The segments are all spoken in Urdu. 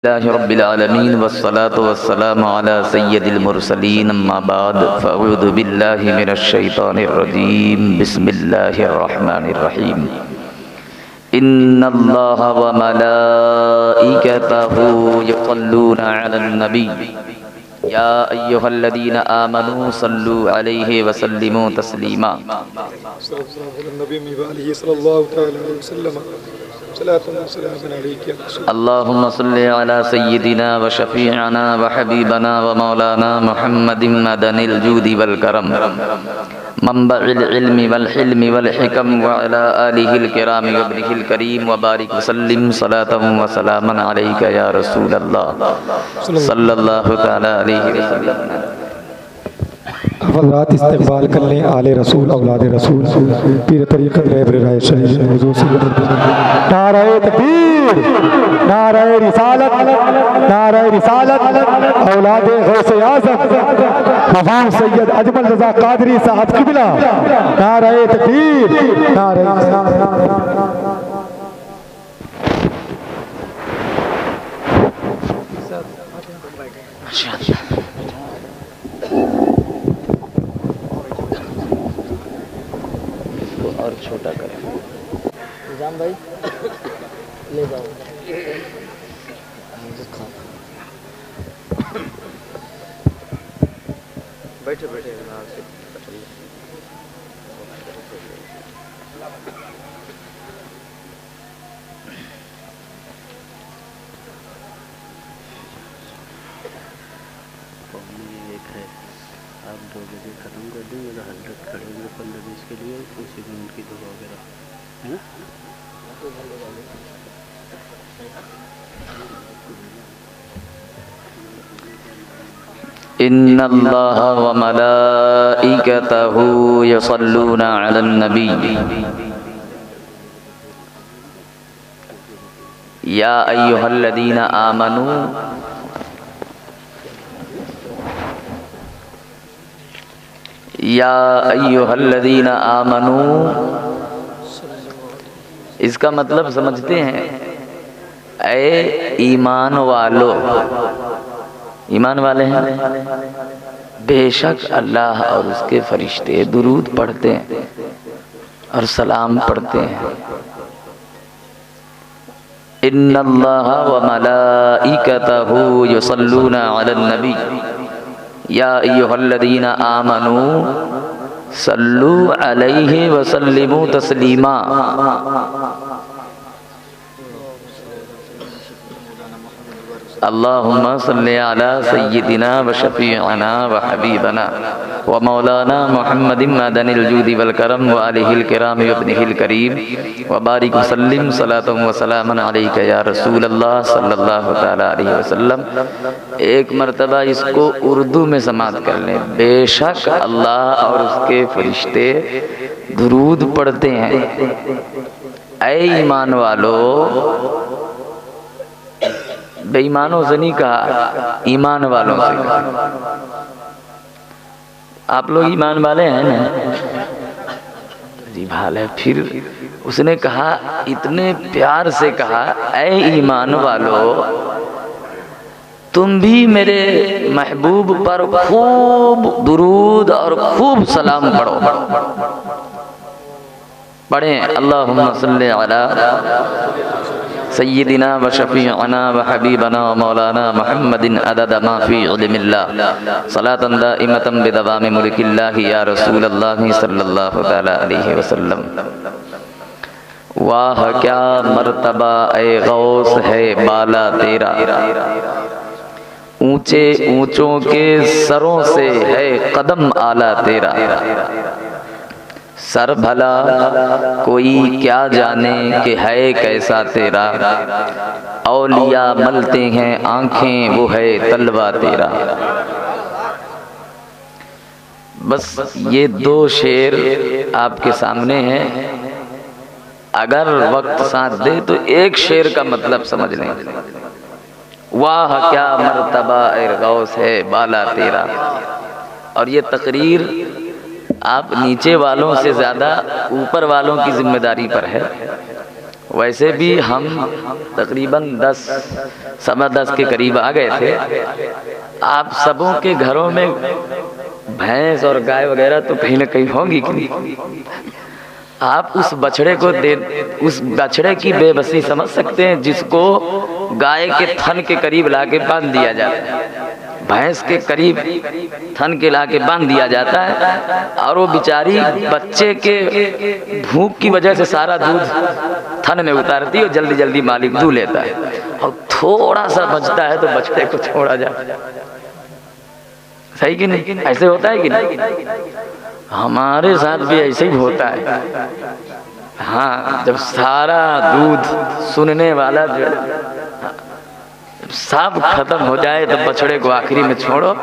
لله رب العالمين والصلاة والسلام على سيد المرسلين أما بعد فأعوذ بالله من الشيطان الرجيم بسم الله الرحمن الرحيم إن الله وملائكته يصلون على النبي يا أيها الذين آمنوا صلوا عليه وسلموا تسليما صلى الله على النبي وآله صلى الله تعالى عليه وسلم صلاة وسلام عليك يا رسول الله. اللهم صل على سيدنا وشفيعنا وحبيبنا ومولانا محمد مدن الجود والكرم منبع العلم والحلم والحكم وعلى آله الكرام وابنه الكريم وبارك وسلم صلاة وسلاما عليك يا رسول الله صلى الله تعالى عليه وسلم. حضرات استقبال کر لیں آل رسول اولاد رسول پیر طریقت رہبر رائے شریف حضور سید نعرہ تکبیر نعرہ رسالت نعرہ رسالت اولاد غوث اعظم مقام سید اجمل رضا قادری صاحب قبلہ نعرہ تکبیر نعرہ اور چھوٹا کریں نظام بھائی لے جاؤ بیٹھے بیٹھے ایک ہے آپ 2 بجے ختم کر دیں گے حضرت کھڑے ہوں گے 15-20 کے لیے اسی میں ان کی دعا وغیرہ ہے نا. ان اللہ وملائکتہ یصلون علی النبی یا ایہا الذین آمنوا یا ایہا الذین آمنوا، اس کا مطلب سمجھتے ہیں اے ایمان والو. ایمان والے ہیں بے شک اللہ اور اس کے فرشتے درود پڑھتے ہیں اور سلام پڑھتے ہیں. ان اللہ وملائکتہ یصلون علی النبی یا ایہا الذین آمنوا صلوا علیہ وسلموا تسلیما. اللہم صل علی سیدنا وشفیعنا وحبیبنا ومولانا محمد مدن الجود والکرم وآلہ الکرام وابنہ الکریم وبارک وسلم صلاة وسلاما علیک یا رسول اللہ صلی اللہ تعالی علیہ وسلم. ایک مرتبہ اس کو اردو میں سماعت کر لیں. بے شک اللہ اور اس کے فرشتے درود پڑھتے ہیں اے ایمان والو. بے ایمانوں سے نہیں کہا، ایمان والوں سے کہا. آپ لوگ ایمان والے ہیں نا جی بھال ہے. پھر اس نے کہا اتنے پیار سے کہا اے ایمان والو تم بھی میرے محبوب پر خوب درود اور خوب سلام پڑھو. پڑھیں اللہم صلی علی سیدنا و شفیعنا و حبیبنا و مولانا محمد عدد ما فی علم اللہ صلاة دائمتا بدوام ملک اللہ یا رسول اللہ صلی اللہ تعالی علیہ وسلم. واہ کیا مرتبہ اے غوث ہے بالا تیرا، اونچے اونچوں کے سروں سے ہے قدم آلہ تیرا. سر بھلا کوئی کیا جانے کہ ہے کیسا تیرا، اولیاء ملتے ہیں آنکھیں وہ ہے تلوہ تیرا. بس یہ 2 شعر آپ کے سامنے ہیں. اگر وقت ساتھ دے تو ایک شعر کا مطلب سمجھ لیں. واہ کیا مرتبہ اے غوث ہے بالا تیرا. اور یہ تقریر آپ نیچے والوں سے زیادہ اوپر والوں کی ذمہ داری پر ہے. ویسے بھی ہم تقریباً 10 کے قریب آ گئے تھے. آپ سبوں کے گھروں میں بھینس اور گائے وغیرہ تو کہیں نہ کہیں ہوں گی کہ نہیں. آپ اس بچڑے کی بے بسی سمجھ سکتے ہیں جس کو گائے کے تھن کے قریب لا کے باندھ دیا جاتا ہے, بھینس کے قریب تھن کے لا کے باندھ دیا جاتا ہے, اور وہ بیچاری بچے کے بھوک کی وجہ سے سارا دودھ تھن میں اتارتی ہے اور جلدی جلدی مالک دو لیتا ہے, اور تھوڑا سا بچتا ہے تو بچڑے کو چھوڑا جاتا ہے. صحیح کہ نہیں؟ ایسے ہوتا ہے کہ نہیں؟ ہمارے ساتھ بھی ایسے ہی ہوتا ہے. ہاں, جب سارا دودھ سننے والا جو سب ختم ہو جائے تو بچڑے کو آخری میں چھوڑو,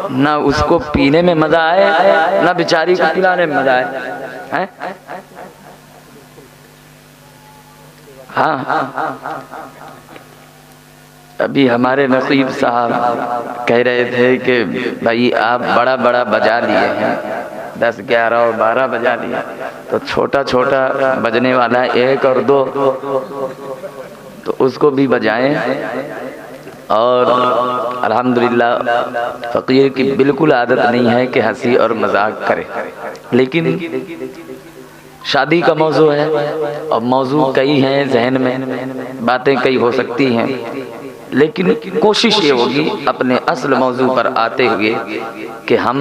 نہ اس کو پینے میں مزہ آئے نہ بیچاری کو پلانے میں مزہ آئے. ہاں, ابھی ہمارے نقیب صاحب کہہ رہے تھے کہ بھائی آپ بڑا بڑا بجا لیے ہیں, 10, 11 اور 12 بجا لیے, تو چھوٹا چھوٹا بجنے والا 1 اور 2 تو اس کو بھی بجائیں. اور الحمدللہ فقیر کی بالکل عادت نہیں ہے کہ ہنسی اور مذاق کرے, لیکن شادی کا موضوع ہے اور موضوع کئی ہیں ذہن میں, باتیں کئی ہو سکتی ہیں, لیکن کوشش یہ ہوگی اپنے اصل موضوع پر آتے ہوئے کہ ہم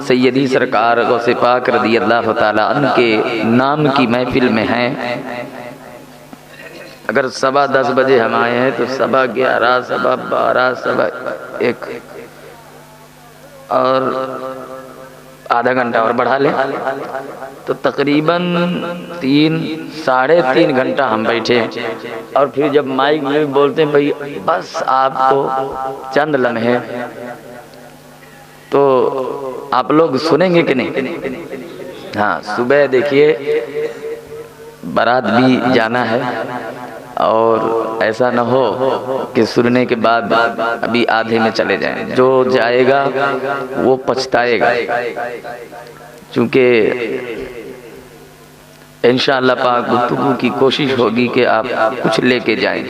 سیدی سرکار غوث پاک رضی اللہ تعالی عنہ کے نام کی محفل میں ہیں. اگر 10:15 بجے ہم آئے ہیں تو 11:15, 12:15, 1 اور آدھا گھنٹہ اور بڑھا لیں تو تقریباً 3-3.5 گھنٹہ ہم بیٹھے. اور پھر جب مائک میں بولتے ہیں بھائی بس آپ کو چند لمحے, تو آپ لوگ سنیں گے کہ نہیں؟ ہاں, صبح دیکھیے بارات بھی جانا ہے, اور ایسا نہ ہو کہ سننے کے بعد ابھی آدھے میں چلے جائیں. جو جائے گا وہ پچھتائے گا, چونکہ انشاءاللہ پاک گفتگو کی کوشش ہوگی کہ آپ کچھ لے کے جائیں.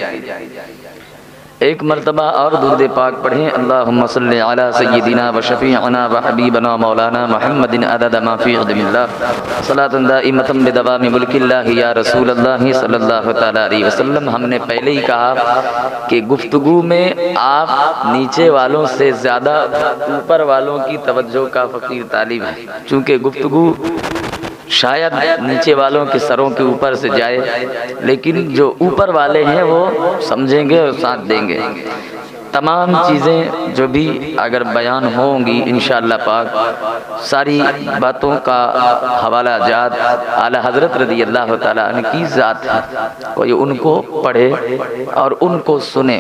ایک مرتبہ اور درود پاک پڑھیں. اللہم صلی علی سیدنا و شفیعنا و حبیبنا مولانا محمد عدد ما فی علم اللہ صلاۃ دائمۃ بدوام ملک اللہ یا رسول اللہ صلی اللہ تعالی علیہ وسلم. ہم نے پہلے ہی کہا کہ گفتگو میں آپ نیچے والوں سے زیادہ اوپر والوں کی توجہ کا فقیر طالب ہے, چونکہ گفتگو شاید نیچے والوں کے سروں کے اوپر سے جائے, لیکن جو اوپر والے ہیں وہ سمجھیں گے اور ساتھ دیں گے. تمام چیزیں جو بھی اگر بیان ہوں گی انشاءاللہ پاک, ساری باتوں کا حوالہ جات اعلیٰ حضرت رضی اللہ تعالیٰ عنہ کی ذات ہے. کوئی ان کو پڑھے اور ان کو سنے.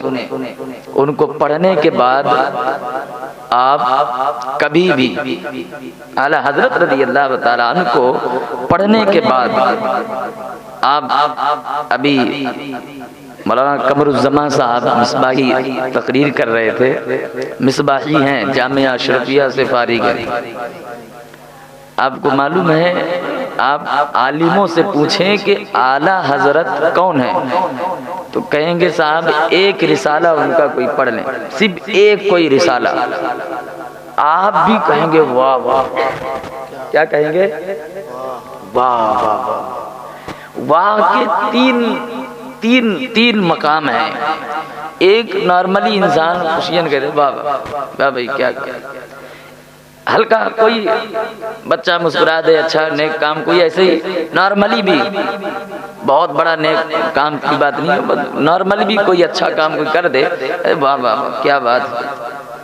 ان کو پڑھنے کے بعد آپ کبھی بھی اعلیٰ حضرت رضی اللہ تعالیٰ عنہ کو پڑھنے کے بعد آپ ابھی مولانا قمر الزمان صاحب مصباحی تقریر کر رہے تھے, مصباحی ہیں, جامعہ اشرفیہ سے فارغ ہیں. آپ کو معلوم ہے, آپ عالموں سے پوچھیں کہ اعلیٰ حضرت کون ہے تو کہیں گے صاحب ایک رسالہ ان کا کوئی پڑھ لیں, صرف ایک کوئی رسالہ. آپ بھی کہیں گے واہ واہ, کیا کہیں گے؟ واہ واہ واہ کے تین مقام ہیں. ایک نارملی انسان خوشیاں کہتے واہ واہ بھائی کیا, ہلکا کوئی بچہ مسکرا دے, اچھا نیک کام, کوئی ایسے ہی نارملی بھی, بہت بڑا نیک کام کی بات نہیں ہے, نارملی بھی کوئی اچھا کام کوئی کر دے واہ واہ کیا بات,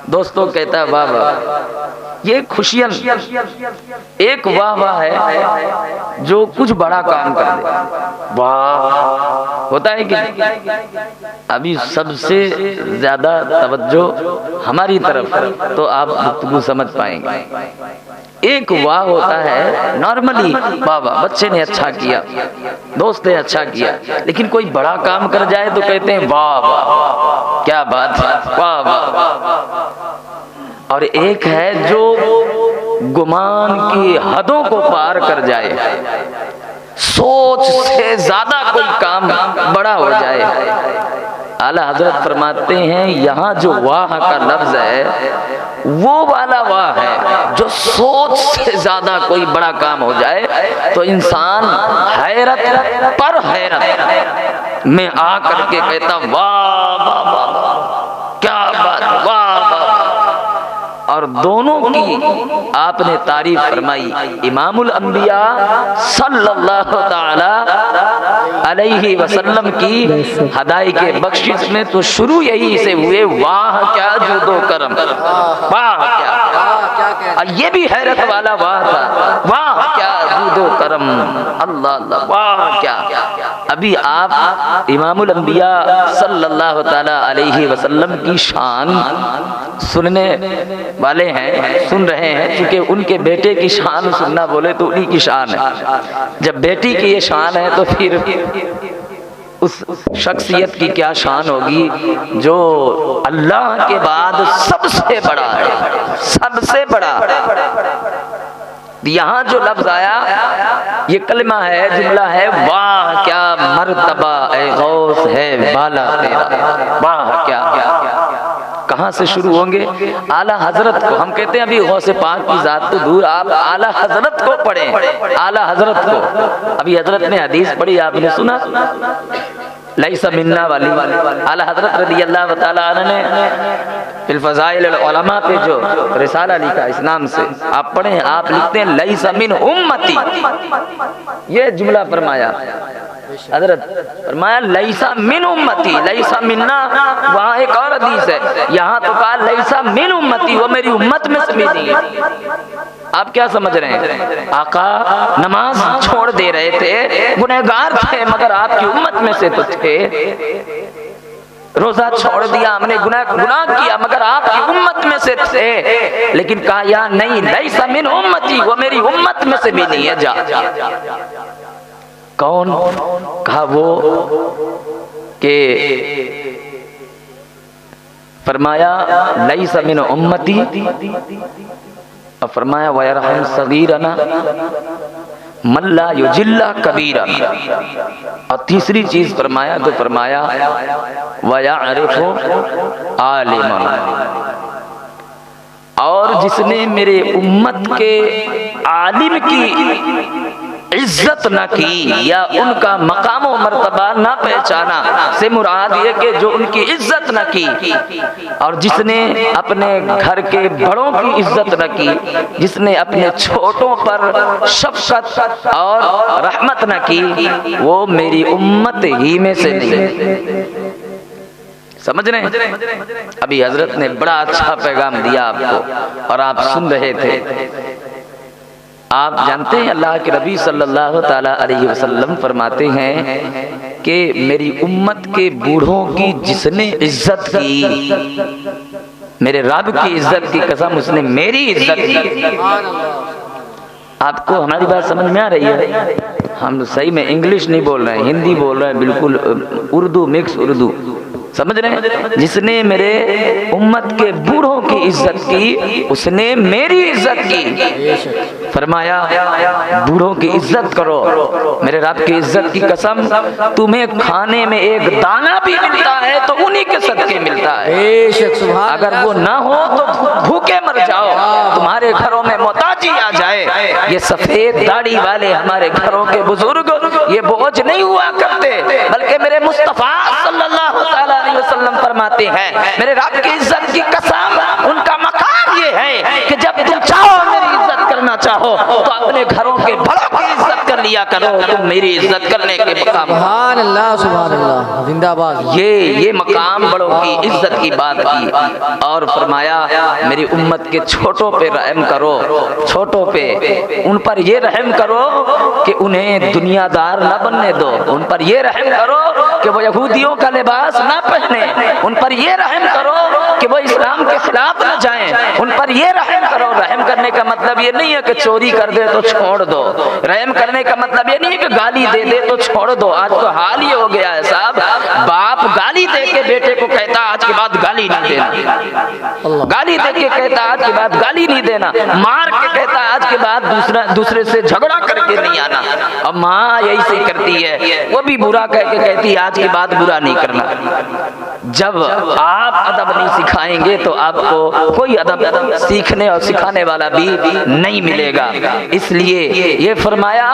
دوستوں کہتا ہے واہ واہ. یہ خوشیاں ایک واہ واہ ہے جو کچھ بڑا کام کر دے, واہ ہوتا ہے کہ ابھی سب سے زیادہ توجہ ہماری طرف تو آپ گفتگو سمجھ پائیں گے. ایک واہ ہوتا ہے نارملی واہ واہ, بچے نے اچھا کیا, دوست نے اچھا کیا, لیکن کوئی بڑا کام کر جائے تو کہتے ہیں واہ واہ کیا بات, واہ واہ. اور ایک ہے جو گمان کی حدوں کو پار کر جائے, سوچ سے زیادہ کوئی کام بڑا ہو جائے، اعلیٰ حضرت فرماتے ہیں یہاں جو واہ کا لفظ ہے وہ والا واہ ہے، جو سوچ سے زیادہ کوئی بڑا کام ہو جائے تو انسان حیرت پر حیرت میں آ کر کے کہتا واہ واہ واہ کیا بات، واہ واہ۔ اور دونوں کی آپ نے تعریف فرمائی۔ امام الانبیاء صلی اللہ تعالی علیہ وسلم کی ہدائی کے بخشش میں تو شروع یہی سے ہوئے، واہ کیا جود و کرم، واہ کیا، یہ بھی حیرت والا واہ تھا، واہ کیا جود و کرم، اللہ اللہ، واہ کیا۔ ابھی آپ امام الانبیاء صلی اللہ تعالی علیہ وسلم کی شان سننے والے ہیں، سن رہے ہیں، چونکہ ان کے بیٹے کی شان سننا بولے تو انہی کی شان ہے۔ جب بیٹی کی یہ شان ہے تو پھر اس شخصیت کی کیا شان ہوگی جو اللہ کے بعد سب سے بڑا ہے، سب سے بڑا۔ یہاں جو لفظ آیا یہ کلمہ ہے، جملہ ہے، واہ کیا مرتبہ اے غوث ہے بالا تیرا، واہ کیا۔ کہاں سے شروع ہوں گے؟ اعلیٰ حضرت کو، ہم کہتے ہیں ابھی غوث پاک کی ذات تو دور، آپ اعلیٰ حضرت کو پڑھیں، اعلیٰ حضرت کو۔ ابھی حضرت نے حدیث پڑھی، آپ نے سنا لیس منا والی، اعلیٰ حضرت رضی اللہ تعالیٰ عنہ نے فی الفضائل العلماء پہ جو رسالہ لکھا اس نام سے، آپ پڑھیں، آپ لکھتے ہیں لیس من امتی، یہ جملہ فرمایا حضرت، فرمایا لیسا من امتی، لیسا منا، وہاں ایک اور حدیث ہے، یہاں تو کہا لیسا من امتی، وہ میری امت میں سے بھی نہیں ہے۔ آپ کیا سمجھ رہے ہیں؟ آقا نماز چھوڑ دے رہے تھے، گنہگار تھے، مگر آپ کی امت میں سے تو تھے۔ روزہ چھوڑ دیا، ہم نے گناہ کیا، مگر آپ کی امت میں سے تھے، لیکن کہا یا نہیں، لیسا من امتی، وہ میری امت میں سے بھی نہیں ہے، جا۔ کون؟ کہا وہ کہ فرمایا لیس من امتی، اور فرمایا وَيَرْحَمْ صَغِيرَنَا مَنْ لَا يُجِلَّ كَبِيرًا، اور تیسری چیز فرمایا تو فرمایا وَيَعْرِفُ عَالِمًا، اور جس نے میرے امت کے عالم کی عزت نہ کی یا ان کا مقام و مرتبہ نہ پہچانا، سے مراد یہ کہ جو ان کی عزت نہ کی، اور جس نے اپنے گھر کے بڑوں کی عزت نہ کی، جس نے اپنے چھوٹوں پر شفقت اور رحمت نہ کی، وہ میری امت ہی میں سے نہیں۔ سمجھ رہے ہیں؟ ابھی حضرت نے بڑا اچھا پیغام دیا آپ کو اور آپ سن رہے تھے۔ آپ جانتے ہیں اللہ کے نبی صلی اللہ تعالی علیہ وسلم فرماتے ہیں کہ میری امت کے بوڑھوں کی جس نے عزت کی، میرے رب کی عزت کی قسم، اس نے میری عزت کی۔ آپ کو ہماری بات سمجھ میں آ رہی ہے؟ ہم صحیح میں انگلش نہیں بول رہے ہیں، ہندی بول رہے ہیں، بالکل اردو، مکس اردو، سمجھ رہے ہیں؟ جس نے میرے امت کے بوڑھوں کی عزت کی، اس نے میری عزت کی۔ فرمایا بوڑھوں کی عزت کرو، میرے رب کی عزت کی قسم، تمہیں کھانے میں ایک دانہ بھی ملتا ہے تو انہی کے صدقے ملتا ہے، اگر وہ نہ ہو تو بھوکے مر جاؤ، تمہارے گھروں میں محتاجی آ جائے۔ یہ سفید داڑھی والے ہمارے گھروں کے بزرگ یہ بوجھ نہیں ہوا کرتے، بلکہ میرے مصطفیٰ صلی اللہ تعالیٰ علیہ وسلم فرماتے ہیں میرے رب کی عزت کی قسم، ان کا مقام یہ ہے کہ جب تم چاہو میری عزت کرنا چاہو تو اپنے گھروں کے بڑوں کی عزت کر لیا کرو، تم میری عزت کرنے کے مقام۔ سبحان اللہ، سبحان اللہ، زندہ باد۔ یہ مقام بڑوں کی عزت کی بات کی، اور فرمایا میری امت کے چھوٹوں پہ رحم کرو، چھوٹوں پہ ان پر یہ رحم کرو کہ انہیں دنیا دار نہ بننے دو، ان پر یہ رحم کرو کہ وہ یہودیوں کا لباس نہ پہنے، ان پر یہ رحم کرو کہ وہ اسلام کے خلاف نہ جائیں ان پر یہ رحم کرو. رحم کرنے کا مطلب یہ نہیں ہے کہ چوری کر دے تو چھوڑ دو. رحم کرنے کا مطلب یہ نہیں ہے کہ گالی دے دے تو چھوڑ دو. آج تو حال یہ ہو گیا ہے صاحب, باپ گالی دے کے بیٹے کو کہتا آج کے بعد گالی نہیں دینا, گالی دے کے کہتا آج کے بعد گالی نہیں دینا, مار کے کہتا آج کے بعد دوسرے سے جھگڑا کر کے نہیں آنا. اب ماں یہی سے کرتی ہے, وہ بھی برا کہہ کے کہتی ہے آج کے بعد برا نہیں کرنا. جب آپ ادب نہیں سکھائیں گے تو آپ کو کوئی ادب سیکھنے اور سکھانے والا بھی نہیں ملے گا. اس لیے یہ فرمایا,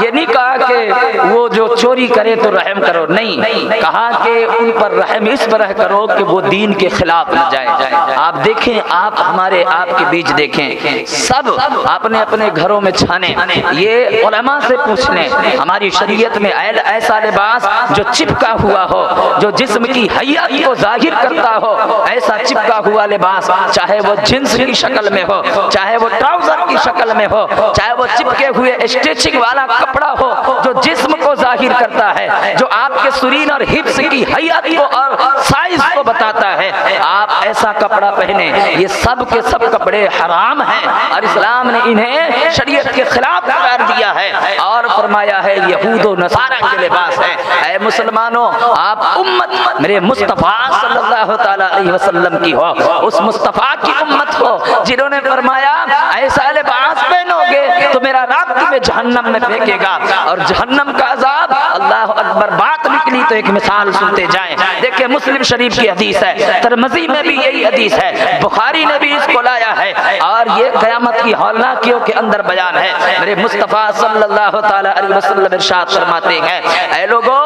یہ نہیں کہا کہ وہ جو چوری کرے تو رحم کرو, نہیں, کہا کہ ان پر رحم اس طرح کرو کہ وہ دین کے خلاف نہ جائے. آپ دیکھیں, آپ ہمارے آپ کے بیچ دیکھیں, سب اپنے اپنے گھروں میں چھانے, یہ علماء سے پوچھ لیں ہماری شریعت میں ایسا لباس جو چپکا ہوا ہو, جو جسم کی حیات کو ظاہر کرتا ہو, ایسا چپکا ہوا لباس, چاہے وہ جنس کی شکل میں ہو, چاہے وہ ٹراؤزر کی شکل میں ہو, چاہے وہ چپکے ہوئے اسٹیچنگ والا کپڑا ہو جو جسم کو ظاہر کرتا ہے, جو آپ کے سرین اور ہپس کی حیات کو اور سائز کو بتاتا ہے, آپ ایسا کپڑا پہنے. یہ سب کے سب کپڑے حرام ہیں اور اسلام نے انہیں شریعت کے خلاف قرار دیا ہے اور فرمایا ہے یہود و نصارہ کے لباس ہے. اے مسلمانوں, آپ امت میرے مصطفیٰ صلی اللہ تعالی علیہ وسلم کی ہو, اس مصطفیٰ کی امت ہو جنہوں نے فرمایا ایسا لباس پہنو گے تو میرا رب تمہیں جہنم میں پھینکے گا اور جہنم کا عذاب. اللہ اکبر. بات نکلی تو ایک مثال سنتے جائیں. دیکھیں مسلم شریف کی حدیث ہے, ترمذی میں بھی یہی حدیث ہے, بخاری نے بھی اس کو لایا ہے اور یہ قیامت کی ہولناکیوں کے اندر بیان ہے. میرے مصطفیٰ صلی اللہ تعالی علیہ وسلم ارشاد فرماتے ہیں, اے لوگو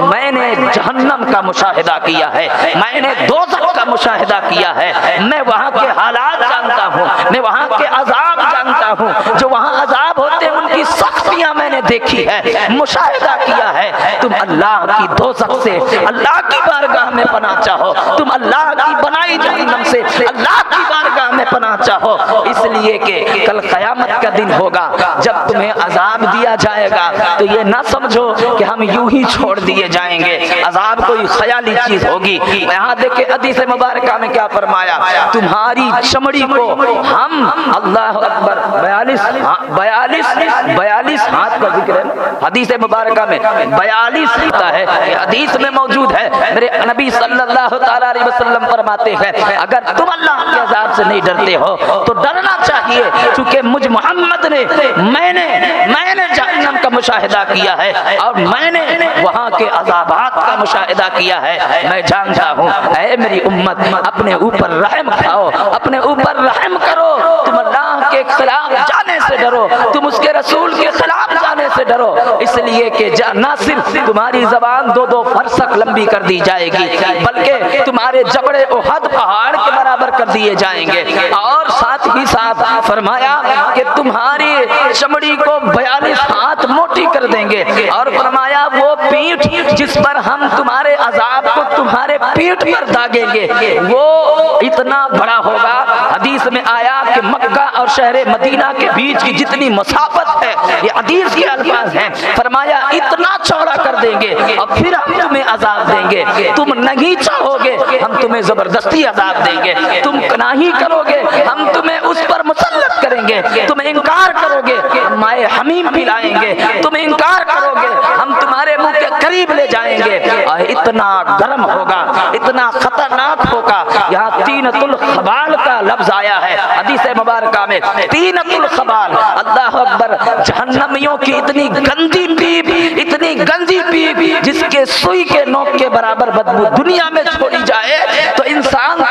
میں نے جہنم کا مشاہدہ کیا ہے, میں نے دوزخ کا مشاہدہ کیا ہے, میں وہاں کے حالات جانتا ہوں, میں وہاں کے عذاب جانتا ہوں, جو وہاں عذاب ہوتے ہیں ان کی سختیاں میں نے دیکھی ہے, مشاہدہ کیا ہے. تم اللہ کی دوزخ سے اللہ کی بارگاہ میں پناہ چاہو, تم اللہ کی بنائی جہنم سے اللہ کی بارگاہ میں پناہ چاہو, اس لیے کہ کل قیامت کا دن ہوگا جب تمہیں عذاب دیا جائے گا تو یہ نہ سمجھو کہ ہم یوں ہی چھوڑ دیے جائیں گے, عذاب کوئی خیالی چیز ہوگی. یہاں دیکھیں حدیث مبارکہ میں کیا فرمایا, تمہاری چمڑی کو ہم, اللہ اکبر, 42 ہاتھ کا ذکر ہے حدیث مبارکہ میں, 42 ہوتا ہے, حدیث میں موجود ہے. میرے نبی صلی اللہ تعالی علیہ وسلم فرماتے ہیں اگر تم اللہ کے عذاب سے نہیں ڈرتے ہو تو ڈرنا چاہیے, چونکہ مجھ محمد نے میں نے جہنم کا مشاہدہ کیا ہے اور میں نے وہاں کے عذابات کا مشاہدہ کیا ہے. میں جانتا ہوں. اے میری امت, اپنے اوپر رحم کھاؤ, اپنے اوپر رحم کرو. تم اللہ کے خلاف جانے سے ڈرو, تم اس کے رسول کے خلاف جانے سے ڈرو, اس لیے کہ نہ صرف تمہاری زبان 2 فرسخ لمبی کر دی جائے گی بلکہ تمہارے جبڑے احد پہاڑ کے برابر کر دیے جائیں گے, اور ساتھ ہی ساتھ فرمایا کہ تمہاری چمڑی کو 42 ہاتھ موٹی کر دیں گے, اور فرمایا وہ پیٹھ جس پر ہم تمہارے عذاب کو تمہارے پیٹھ پر داغیں گے وہ اتنا بڑا ہوگا. حدیث میں آیا کہ مکہ اور شہر مدینہ کے بیچ کی جتنی مسافت ہے, یہ حدیث کے الفاظ ہیں, فرمایا اتنا چوڑا کر دیں گے اور پھر ہم تمہیں عذاب دیں گے. تم نہیں چاہو گے ہم تمہیں زبردستی عذاب دیں گے, تم نہیں کرو گے ہم تمہیں اس پر مسلط کریں گے, تم انکار کرو گے ہم مائے حمیم پلائیں گے, تم انکار کرو گے ہم تمہارے منہ کے قریب لے جائیں گے. اور اتنا گرم ہوگا, اتنا خطرناک ہوگا. یہاں تینۃ الخبال کا لفظ آیا ہے حدیث مبارکہ میں, تینۃ الخبال, اللہ اکبر. جہنمیوں کی اتنی گندی پیپ, اتنی گندی پیپ جس کے سوئی کے نوک کے برابر بدبو دنیا میں چھوڑی جائے تو انسان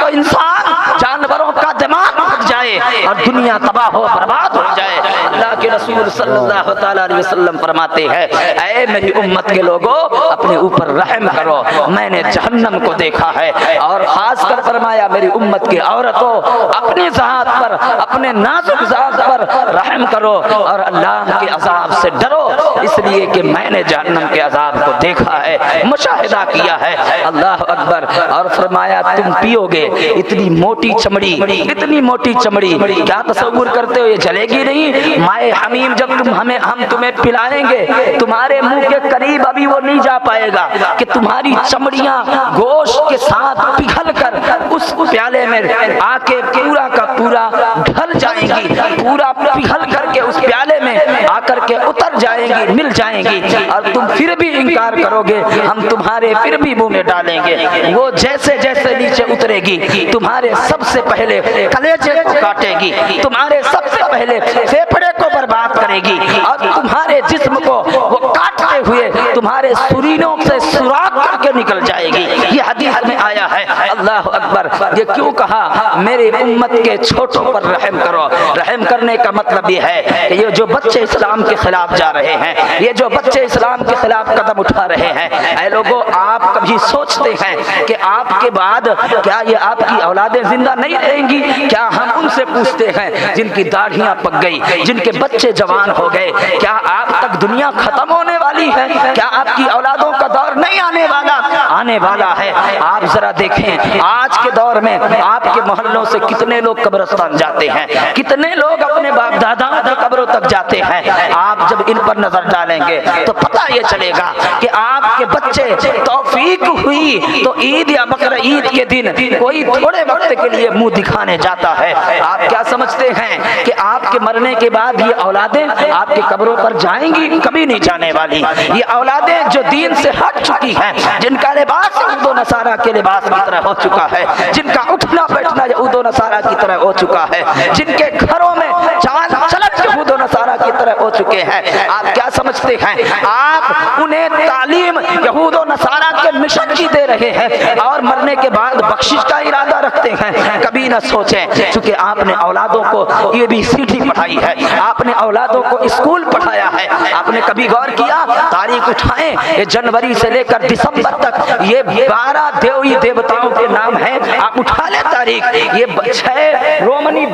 جانوروں کا دماغ پھٹ جائے اور دنیا تباہ و برباد ہو جائے. اللہ کے رسول صلی اللہ تعالی علیہ وسلم فرماتے ہیں اے میری امت کے لوگوں اپنے اوپر رحم کرو, میں نے جہنم کو دیکھا ہے. اور خاص کر فرمایا میری امت کی عورتوں اپنی ذات پر, اپنے نازک ذات پر رحم کرو اور اللہ کے عذاب سے ڈرو, اس لیے کہ میں نے جہنم کے عذاب کو دیکھا ہے, مشاہدہ کیا ہے. اللہ اکبر. اور فرمایا تم پیو گے اتنی موٹی چمڑی, اتنی موٹی چمڑی, کیا تصور کرتے ہو یہ جلے گی نہیں؟ مائے حمیم جب ہم تمہیں پلائیں گے تمہارے منہ کے قریب ابھی وہ نہیں جا پائے گا کہ تمہاری چمڑیاں گوشت کے ساتھ پگھل کر اس پیالے میں آ کے پورا کا پورا ڈھل جائیں گی، پورا پگھل کر کے اس پیالے میں آ کر کے اتر جائیں گی، مل جائیں گی، اور تم پھر بھی انکار کرو گے، ہم تمہارے پھر بھی منہ میں ڈالیں گے۔ وہ جیسے جیسے نیچے اترے گی تمہارے سب سے پہلے کلیجے کو کاٹے گی، تمہارے سب سے پہلے پھیپھڑے کو برباد کرے گی، اور تمہارے جسم کو وہ کاٹتے ہوئے تمہارے سرینوں سے سوراخ کر کے نکل جائے گی۔ یہ حدیث میں آیا ہے۔ اللہ اکبر! یہ کیوں کہا؟ میری امت کے چھوٹوں پر رحم کرو۔ رحم کرنے کا مطلب یہ ہے کہ یہ جو بچے اسلام کے خلاف جا رہے ہیں، یہ جو بچے اسلام کے خلاف قدم اٹھا رہے ہیں، اے لوگوں، آپ کبھی سوچتے ہیں کہ آپ کے بعد کیا یہ آپ کی اولادیں زندہ نہیں رہیں گی؟ کیا ہم ان سے پوچھتے ہیں جن کی داڑھیاں پک گئی، جن کے بچے جوان ہو گئے، کیا آپ تک دنیا ختم ہونے والی ہے؟ کیا آپ کی اولادوں کا دور نہیں آنے والا؟ آنے والا ہے۔ آپ ذرا دیکھیں آج کے دور میں آپ کے محلوں سے کتنے لوگ قبرستان جاتے ہیں، کتنے لوگ اپنے باپ داداؤں کی قبروں تک جاتے ہیں۔ آپ جب ان پر نظر ڈالیں گے تو پتہ یہ چلے گا کہ آپ کے بچے توفیق ہوئی تو عید یا بقر عید کے دن کوئی تھوڑے وقت کے لیے منہ دکھانے جاتا ہے۔ آپ کیا سمجھتے ہیں کہ آپ کے مرنے کے بعد یہ اولادیں آپ کے قبروں پر جائیں گی؟ کبھی نہیں جانے والی۔ یہ اولادیں جو دین سے ہٹ چکی ہیں، جن کا لباس یہود و نصارہ کے لباس کی طرح ہو چکا ہے، جن کا اٹھنا بیٹھنا یہود و نصارہ کی طرح ہو چکا ہے، جن کے گھروں میں چال چلن یہود و نصارہ کی طرح ہو چکے ہیں، آپ کیا سمجھتے ہیں آپ انہیں تعلیم یہود و نصارہ کے مشن کی دے رہے ہیں اور مرنے کے بعد بخشش کا ارادہ رکھتے ہیں؟ کبھی نہ سوچیں، چونکہ آپ نے اولادوں کو ABCD پڑھائی ہے، آپ نے اولادوں کو اسکول پڑھایا ہے۔ آپ نے کبھی غور کیا؟ تاریخ اٹھائیں، یہ جنوری سے لے کر دسمبر تک یہ 12 دیوی دیوتاؤں کے نام ہیں۔ آپ اٹھا لیں تاریخ، یہ 6 رومنی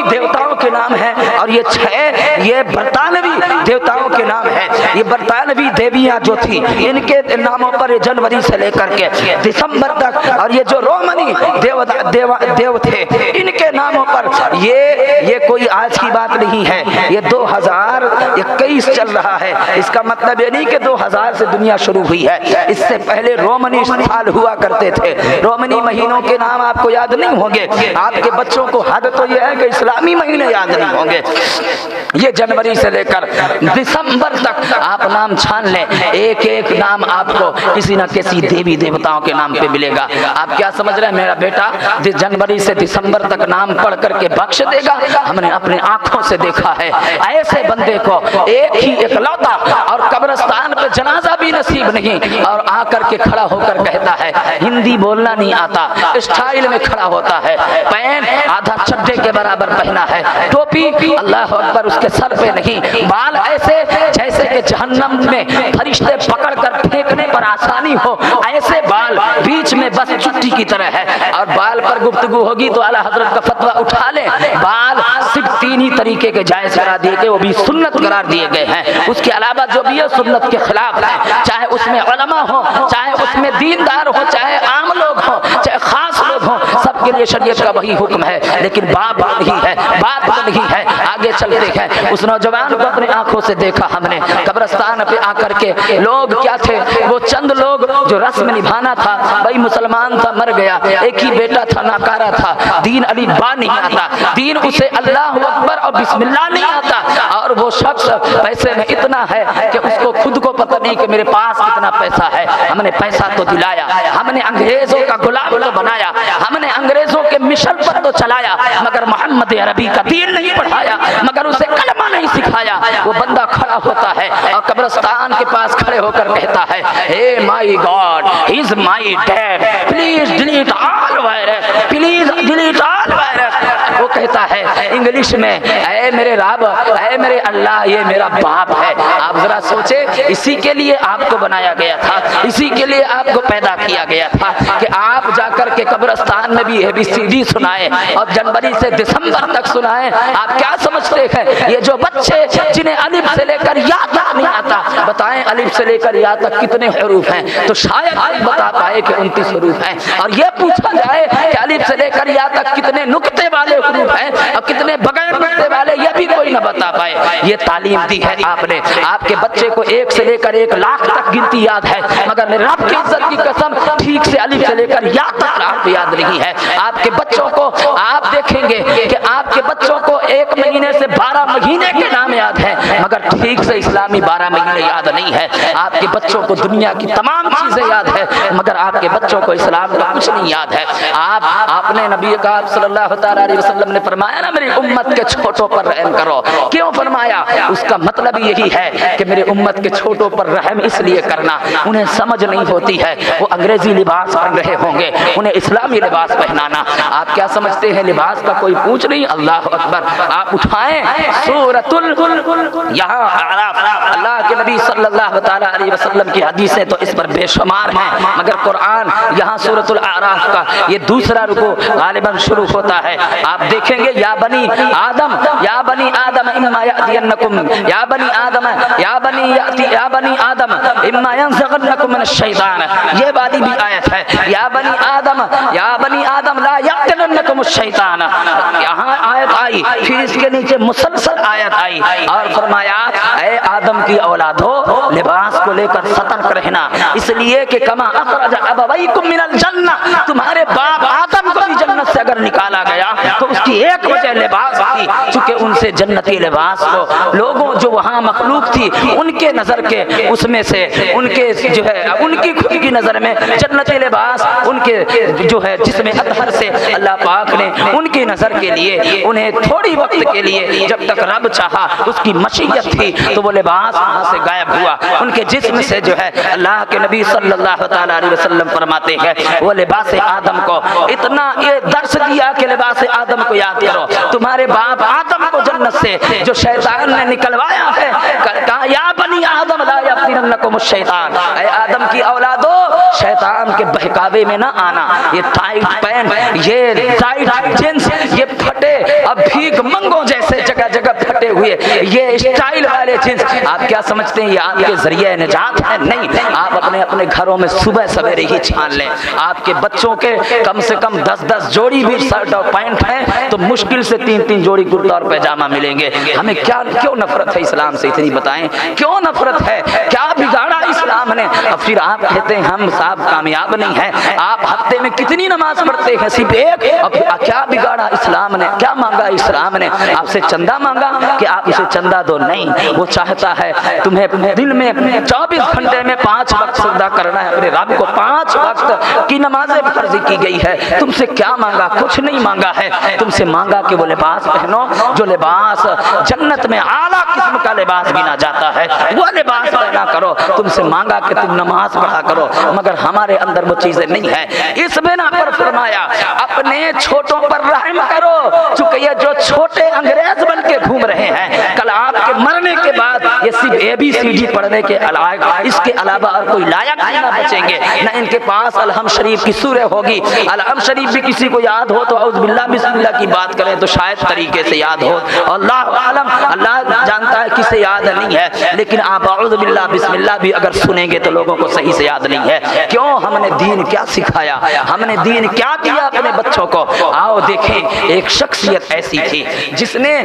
دیوتاؤں کے نام ہیں، اور یہ 6 یہ برطانوی دیوتاؤں کے نام ہیں۔ یہ برطانوی دیویاں جو تھی ان کے ناموں پر یہ جنوری سے لے کر کے دسمبر تک، اور یہ جو رومنی دیو تھے ان کے ناموں پر یہ کوئی آج کی بات نہیں ہے، یہ 2021 چل رہا ہے۔ اس کا مطلب یہ نہیں کہ 2000 سے دنیا شروع ہوئی ہے، اس سے پہلے رومنی سال ہوا کرتے تھے۔ رومنی مہینوں کے نام آپ کو یاد نہیں ہوں گے، آپ کے بچوں کو حد تو یہ ہے کہ اسلامی مہینے یاد نہیں ہوں گے۔ یہ جنوری سے لے کر دسمبر تک آپ نام چھان لیں، ایک ایک نام آپ کو کسی نہ کسی دیوی دیوتاؤں کے نام پہ ملے گا۔ آپ کیا سمجھ رہے ہیں میرا بیٹا جنوری سے دسمبر تک نام پڑھ کر کے بخش دے گا؟ ہم نے اپنے آنکھوں سے دیکھا ہے ایسے بندے کو ایک ہی اکلوتا، اور قبرستان پہ جنازہ بھی نصیب نہیں، اور آ کر کے کھڑا ہو کر کہتا ہے ہندی بولنا نہیں آتا، اسٹائل میں کھڑا ہوتا ہے، پینٹ آدھا چڈے کے برابر پہنا ہے، ٹوپی اللہ اکبر اس کے سر پہ نہیں، بال ایسے جیسے کہ جہنم میں فرشتے پکڑ کر پھینکنے پر آسانی ہو، ایسے بال بیچ میں بس چٹی کی طرح ہے۔ اور بال پر گفتگو ہوگی تو اعلیٰ حضرت کا فتویٰ اٹھا لیں، بال صرف 3 ہی طریقے کے جائز قرار دیے گئے، وہ بھی سنت قرار دیے گئے ہیں، اس کے علاوہ جو بھی ہے سنت کے خلاف ہے، چاہے اس میں علماء ہو، چاہے اس میں دیندار ہو، چاہے عام لوگ ہو، چاہے خاص لوگ ہوں، سب کے لیے شریعت کا وہی حکم ہے، لیکن بات نہیں ہے، بات نہیں ہے۔ آگے چلتے ہیں، اس نوجوان کو اپنی آنکھوں سے دیکھا ہم نے قبرستان پہ آ کر کے۔ لوگ کیا تھے؟ وہ چند لوگ جو رسم نبھانا تھا، بھائی مسلمان تھا مر گیا، ایک ہی بیٹا تھا ناکارہ تھا، دین علی با نہیں آتا، دین اسے اللہ اکبر اور بسم اللہ نہیں آتا، اور وہ شخص پیسے میں اتنا ہے کہ اس کو خود کو پتہ نہیں کہ میرے پاس کتنا پیسہ ہے۔ ہم نے پیسہ تو دلایا، ہم نے انگریزوں کا غلام تو بنایا، ہم نے انگریزوں کے مشن پر تو چلایا، مگر محمد عربی کا دین نہیں پڑھایا، مگر اسے کلمہ نہیں سکھایا۔ وہ بندہ کھڑا ہوتا ہے اور قبرستان کے پاس کھڑے ہو کر کہتا ہے oh my God he is my dad please delete all virus, please delete all virus. وہ کہتا ہے انگلش میں اے میرے رب، اے میرے اللہ، یہ میرا باپ ہے۔ آپ ذرا سوچیں، اسی کے لیے آپ کو بنایا گیا تھا، اسی کے لیے آپ کو پیدا کیا گیا تھا کہ آپ جا کر کے قبرستان میں بھی ABCD سنائیں اور جنوری سے دسمبر تک سنائیں۔ آپ کیا سمجھتے ہیں یہ جو بچے جنہیں الف سے لے کر یا تک نہیں آتا، بتائیں الف سے لے کر یا تک کتنے حروف ہیں؟ تو شاید آپ بتا پائے کہ 29 حروف ہیں، اور یہ پوچھا جائے کہ الف سے لے کر یا تک کتنے نقطے والے حروف ہیں اور کتنے بغیر نقطے والے، یہ بھی کوئی نہ بتا پائے۔ یہ تعلیم دی ہے آپ نے۔ آپ کے بچے کو 1 سے لے کر 1 لاکھ تک گنتی یاد ہے، مگر میرے رب کی عزت کی قسم ٹھیک سے الف سے لے کر یا تک آپ کو یاد نہیں ہے۔ آپ کے بچوں کو آپ دیکھیں گے کہ آپ کے بچوں کو 1 مہینے سے 12 مہینے کے نام یاد ہے، مگر ٹھیک سے اسلامی 12 مہینے یاد نہیں ہے۔ آپ کے بچوں کو دنیا کی تمام چیزیں یاد ہے، مگر آپ کے بچوں کو اسلام کا کچھ نہیں یاد ہے۔ آپ نے نبی کریم صلی اللہ تعالی علیہ وسلم نے فرمایا نا میری امت کے چھوٹوں پر رحم کرو۔ کیوں فرمایا؟ اس کا مطلب یہی ہے کہ میرے امت کے چھوٹوں پر رحم اس لیے کرنا، انہیں سمجھ نہیں ہوتی ہے، وہ انگریزی لباس پہن رہے ہوں گے، انہیں اسلامی لباس پہنانا۔ آپ کیا سمجھتے ہیں لباس کا کوئی پوچھ نہیں؟ اللہ اکبر۔ آپ اٹھائیں سورۃ یہاں اعراف، اللہ کے نبی صلی اللہ تعالی علیہ وسلم کی حدیثیں تو اس پر بے شمار ہیں، مگر قرآن یہاں سورۃ الاعراف کا یہ دوسرا رکوع غالباً شروع ہوتا ہے۔ آپ دیکھیں گے یا بنی آدم اما یاتینکم یا بنی آدم اما ینزغنکم من الشیطان، یہ والی بھی آیت ہے۔ یا بنی آدم لا یفتننکم الشیطان، یہاں آیت آئی، پھر اس کے نیچے مسلسل آیت آئی اور فرمایا اے آدم کی اولادو لباس کو لے کر سترک رہنا، اس لیے کہ کما اخرج ابویکم من الجنہ، تمہارے باپ آدم کو بھی جنت سے اگر نکالا گیا تو اس کی ایک وجہ لباس تھی، چونکہ ان سے جنتی لباس کو لوگوں جو وہاں مخلوق تھی ان کے نظر کے اس میں سے ان کے جو ہے ان کی خود کی نظر میں جنتی لباس ان کے جو ہے جسم اطہر سے اللہ پاک نے ان کی نظر کے لیے انہیں تھوڑی وقت کے لیے جب تک رب چاہا اس کی مشیت تھی تو وہ لباس وہاں سے غائب ہوا، ان کے جسم سے جو ہے اللہ کے نبی صلی اللہ تعالی علیہ وسلم فرماتے ہیں وہ لباس آدم کو اتنا یہ درس دیا کہ لباس آدم کو یاد کرو، تمہارے باپ آدم کو جنت سے جو شیطان نے نکلوایا ہے، کہا یا بنی آدم لا یفتننکم الشیطان، اے آدم کی اولادو شیطان کے بہکاوے میں نہ آنا، یہ ٹائٹ پین، یہ ٹائٹ جنس، یہ پھٹے اب بھیک منگوں جیسے جگہ جگہ پھٹے ہوئے یہ اسٹائل والے جنس، آپ کیا سمجھتے ہیں یہ آپ کے ذریعہ نجات ہے؟ نہیں، آپ اپنے گھروں میں صبح سویرے ہی چھان لیں، آپ کے بچوں کے کم سے کم 10 جوڑی بھی شرٹ اور پینٹ ہیں تو مشکل سے 3 جوڑی کرتا اور پیجامہ ملیں گے۔ ہمیں کیوں نفرت ہے اسلام سے؟ اتنی بتائیں کیوں نفرت ہے؟ کیا بگاڑا اسلام نے؟ اور پھر آپ کہتے ہیں ہم صاحب کامیاب نہیں ہیں، آپ ہفتے میں کتنی نماز پڑھتے ہیں؟ صرف ایک۔ اور کیا بگاڑا اسلام نے؟ کیا مانگا اسلام نے؟ آپ سے چندہ مانگا کہ آپ اسے چندہ دو؟ نہیں، وہ چاہتا ہے تمہیں دن میں 24 گھنٹے میں 5 وقت سجدہ کرنا ہے، اپنے رب کو 5 وقت کی نمازیں فرض کی گئی ہے۔ تم سے کیا مانگا؟ کچھ نہیں مانگا ہے، تم سے مانگا کہ وہ لباس پہنو جو لباس جنت میں اعلیٰ قسم کا لباس گنا جاتا ہے، وہ لباس پہنا کرو۔ تم سے مانگا کہ تم نماز پڑھا کرو، مگر ہمارے اندر وہ چیزیں نہیں ہیں۔ اس بنا پر فرمایا اپنے چھوٹوں پر رحم کرو، چونکہ یہ جو چھوٹے انگریز بن کے گھوم رہے ہیں کل آپ کے مرنے کے بعد یہ صرف ABCD پڑھنے کے علاوہ اس کے علاوہ اور کوئی لائق نہ بچیں گے، نہ ان کے پاس الحمد شریف کی سورہ ہوگی۔ الحمد شریف بھی کسی کو یاد ہو تو اعوذ باللہ بسم اللہ کی بات کریں تو شاید طریقے سے یاد ہو، اللہ عالم، اللہ جانتا ہے کسے یاد نہیں ہے، لیکن آپ اعوذ باللہ بسم اللہ بھی اگر سنیں گے تو لوگوں کو صحیح سے یاد نہیں ہے۔ کیوں؟ ہم نے دین کیا سکھایا، ہم نے دین کیا کیا اپنے بچوں کو؟ آؤ دیکھیں، ایک شخصیت ایسی تھی جس نے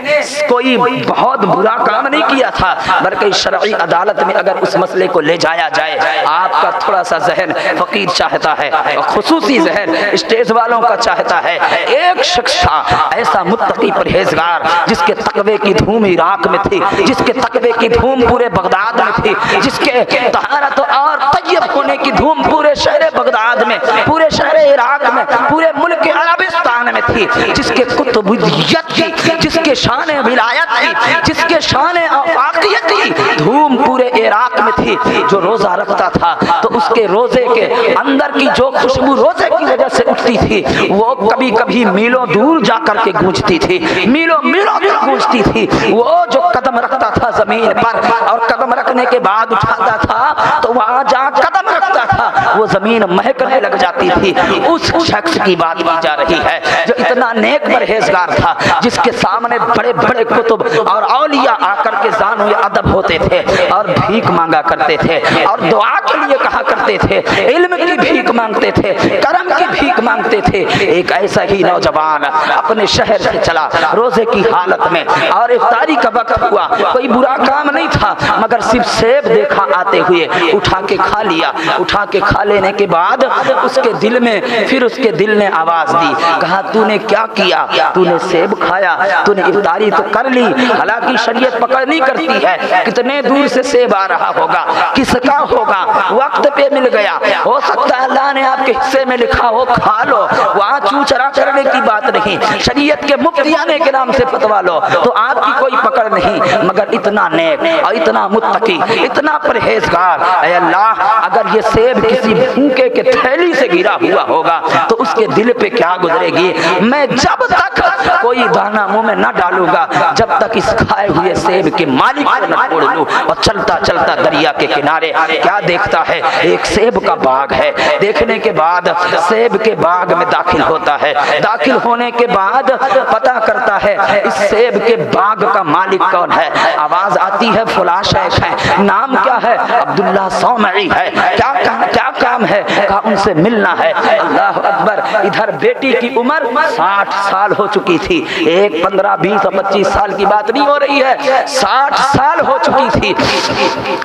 کوئی بہت برا کام نہیں کیا تھا، بلکہ شرعی عدالت میں اگر اس مسئلے کو لے جایا جائے، آپ کا تھوڑا سا ذہن فقیر چاہتا ہے اور خصوصی ذہن اسٹیج والوں کا چاہتا ہے۔ ایک شخص تھا ایسا متقی پرہیزگار جس کے تقوی کی دھوم عراق میں تھی، جس کے تقوی کی دھوم پورے بغداد میں تھی، جس کے طہارت اور طیب ہونے کی دھوم پورے شہر بغداد میں، پورے شہر عراق میں، پورے ملک عربستان میں تھی، جس کے قطبیت تھی، جس کے شان ولایت تھی، جس کے شان آفاقیت تھی، دھوم پورے عراق میں تھی۔ جو روزہ رکھتا تھا تو اس کے روزے کے اندر کی جو خوشبو روزے کی وجہ سے اٹھتی تھی وہ کبھی کبھی میلوں دور جا کر کے گونجتی تھی، میلوں دور گونجتی تھی۔ وہ جو قدم رکھتا تھا زمین پر اور قدم رکھنے کے بعد اٹھاتا تھا تو وہاں جہاں قدم رکھتا تھا وہ زمین مہکنے لگ جاتی تھی۔ اس شخص کی بات کی جا رہی ہے جو اتنا نیک پرہیزگار تھا، جس کے سامنے بڑے بڑے کتب اور اولیاء آ کر کے زانو ادب ہوتے تھے، تھے اور بھیک مانگا کرتے تھے اور دعا کے لیے کہا کرتے تھے، علم کی بھیک مانگتے تھے، کرم کی بھیک مانگتے تھے۔ ایک ایسا ہی نوجوان اپنے شہر سے چلا روزے کی حالت میں، اور افطاری کا وقت ہوا، کوئی برا کام نہیں تھا مگر صرف سیب دیکھا آتے ہوئے اٹھا کے کھا لیا۔ اٹھا کے کھا لینے کے بعد اس کے دل میں پھر اس کے دل نے آواز دی، کہا تو نے کیا کیا؟ تو نے سیب کھایا، تو نے افطاری تو کر لی، حالانکہ شریعت پکڑ نہیں کرتی ہے کتنے دور سے سیب آ رہا ہوگا، کس کا ہوگا، وقت پہ مل گیا، ہو سکتا ہے اللہ نے آپ کے حصے میں لکھا ہو کھا لو، وہاں چوچرا کرنے کی بات نہیں، شریعت کے مفتیانے کے نام سے فتوا لو تو آپ کی کوئی پکڑ نہیں، مگر اتنا نیک اور اتنا متقی، اتنا پرہیزگار، اے اللہ اگر یہ سیب کسی بھوکے کے تھیلی سے گرا ہوا ہوگا تو اس کے دل پہ کیا گزرے گی؟ میں جب تک کوئی دانہ منہ میں نہ ڈالوں گا جب تک اس کھائے ہوئے سیب کے مالک کو نہ چھوڑ دوں۔ اور چلتا چلتا دریا کے کنارے کیا دیکھتا ہے؟ ایک سیب کا باغ ہے۔ دیکھنے کے بعد سیب کے باغ میں داخل ہوتا ہے، داخل ہونے کے بعد پتہ کرتا ہے اس سیب کے باغ کا مالک کون ہے۔ آواز آتی ہے فلاں شیخ ہے، نام کیا ہے؟ عبداللہ صومعی ہے۔ کیا کام ہے؟ کہا ان سے ملنا ہے۔ اللہ اکبر، ادھر بیٹی کی عمر 60 سال ہو چکی تھی، ایک 15 20 اور 25 سال کی بات نہیں ہو رہی ہے، 60 سال ہو چکی تھی۔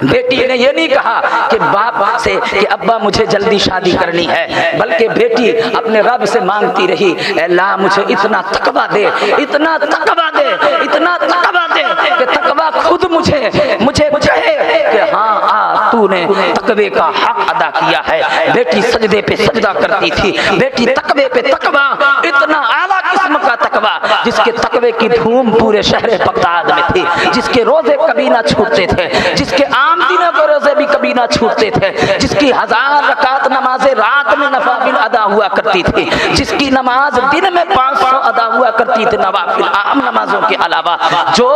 بیٹی نے یہ نہیں کہا کہ باپ سے کہ ابا مجھے جلدی شادی کرنی ہے، بلکہ بیٹی اپنے رب سے مانگتی رہی، اے اللہ مجھے اتنا تقویٰ دے، اتنا تقویٰ دے، اتنا تقویٰ دے کہ تقویٰ خود مجھے کہے کہ ہاں تو نے تقوی کا حق ادا کیا ہے۔ بیٹی سجدے پہ سجدہ کرتی تھی، بیٹی تقوی پہ تقویٰ، اتنا اعلیٰ قسم کا تقویٰ جس کے تقوی کی دھوم پورے شہر بغداد میں تھی، جس کے روزے کبھی نہ چھوٹتے تھے، جس کے عام دنوں کے روزے بھی کبھی نہ چھوٹتے تھے، جس کی 1000 رکعت نمازیں رات میں نوافل ادا ہوا کرتی تھی، جس کی نماز دن میں 500 ادا ہوا کرتی تھی نوافل عام نمازوں کے علاوہ، جو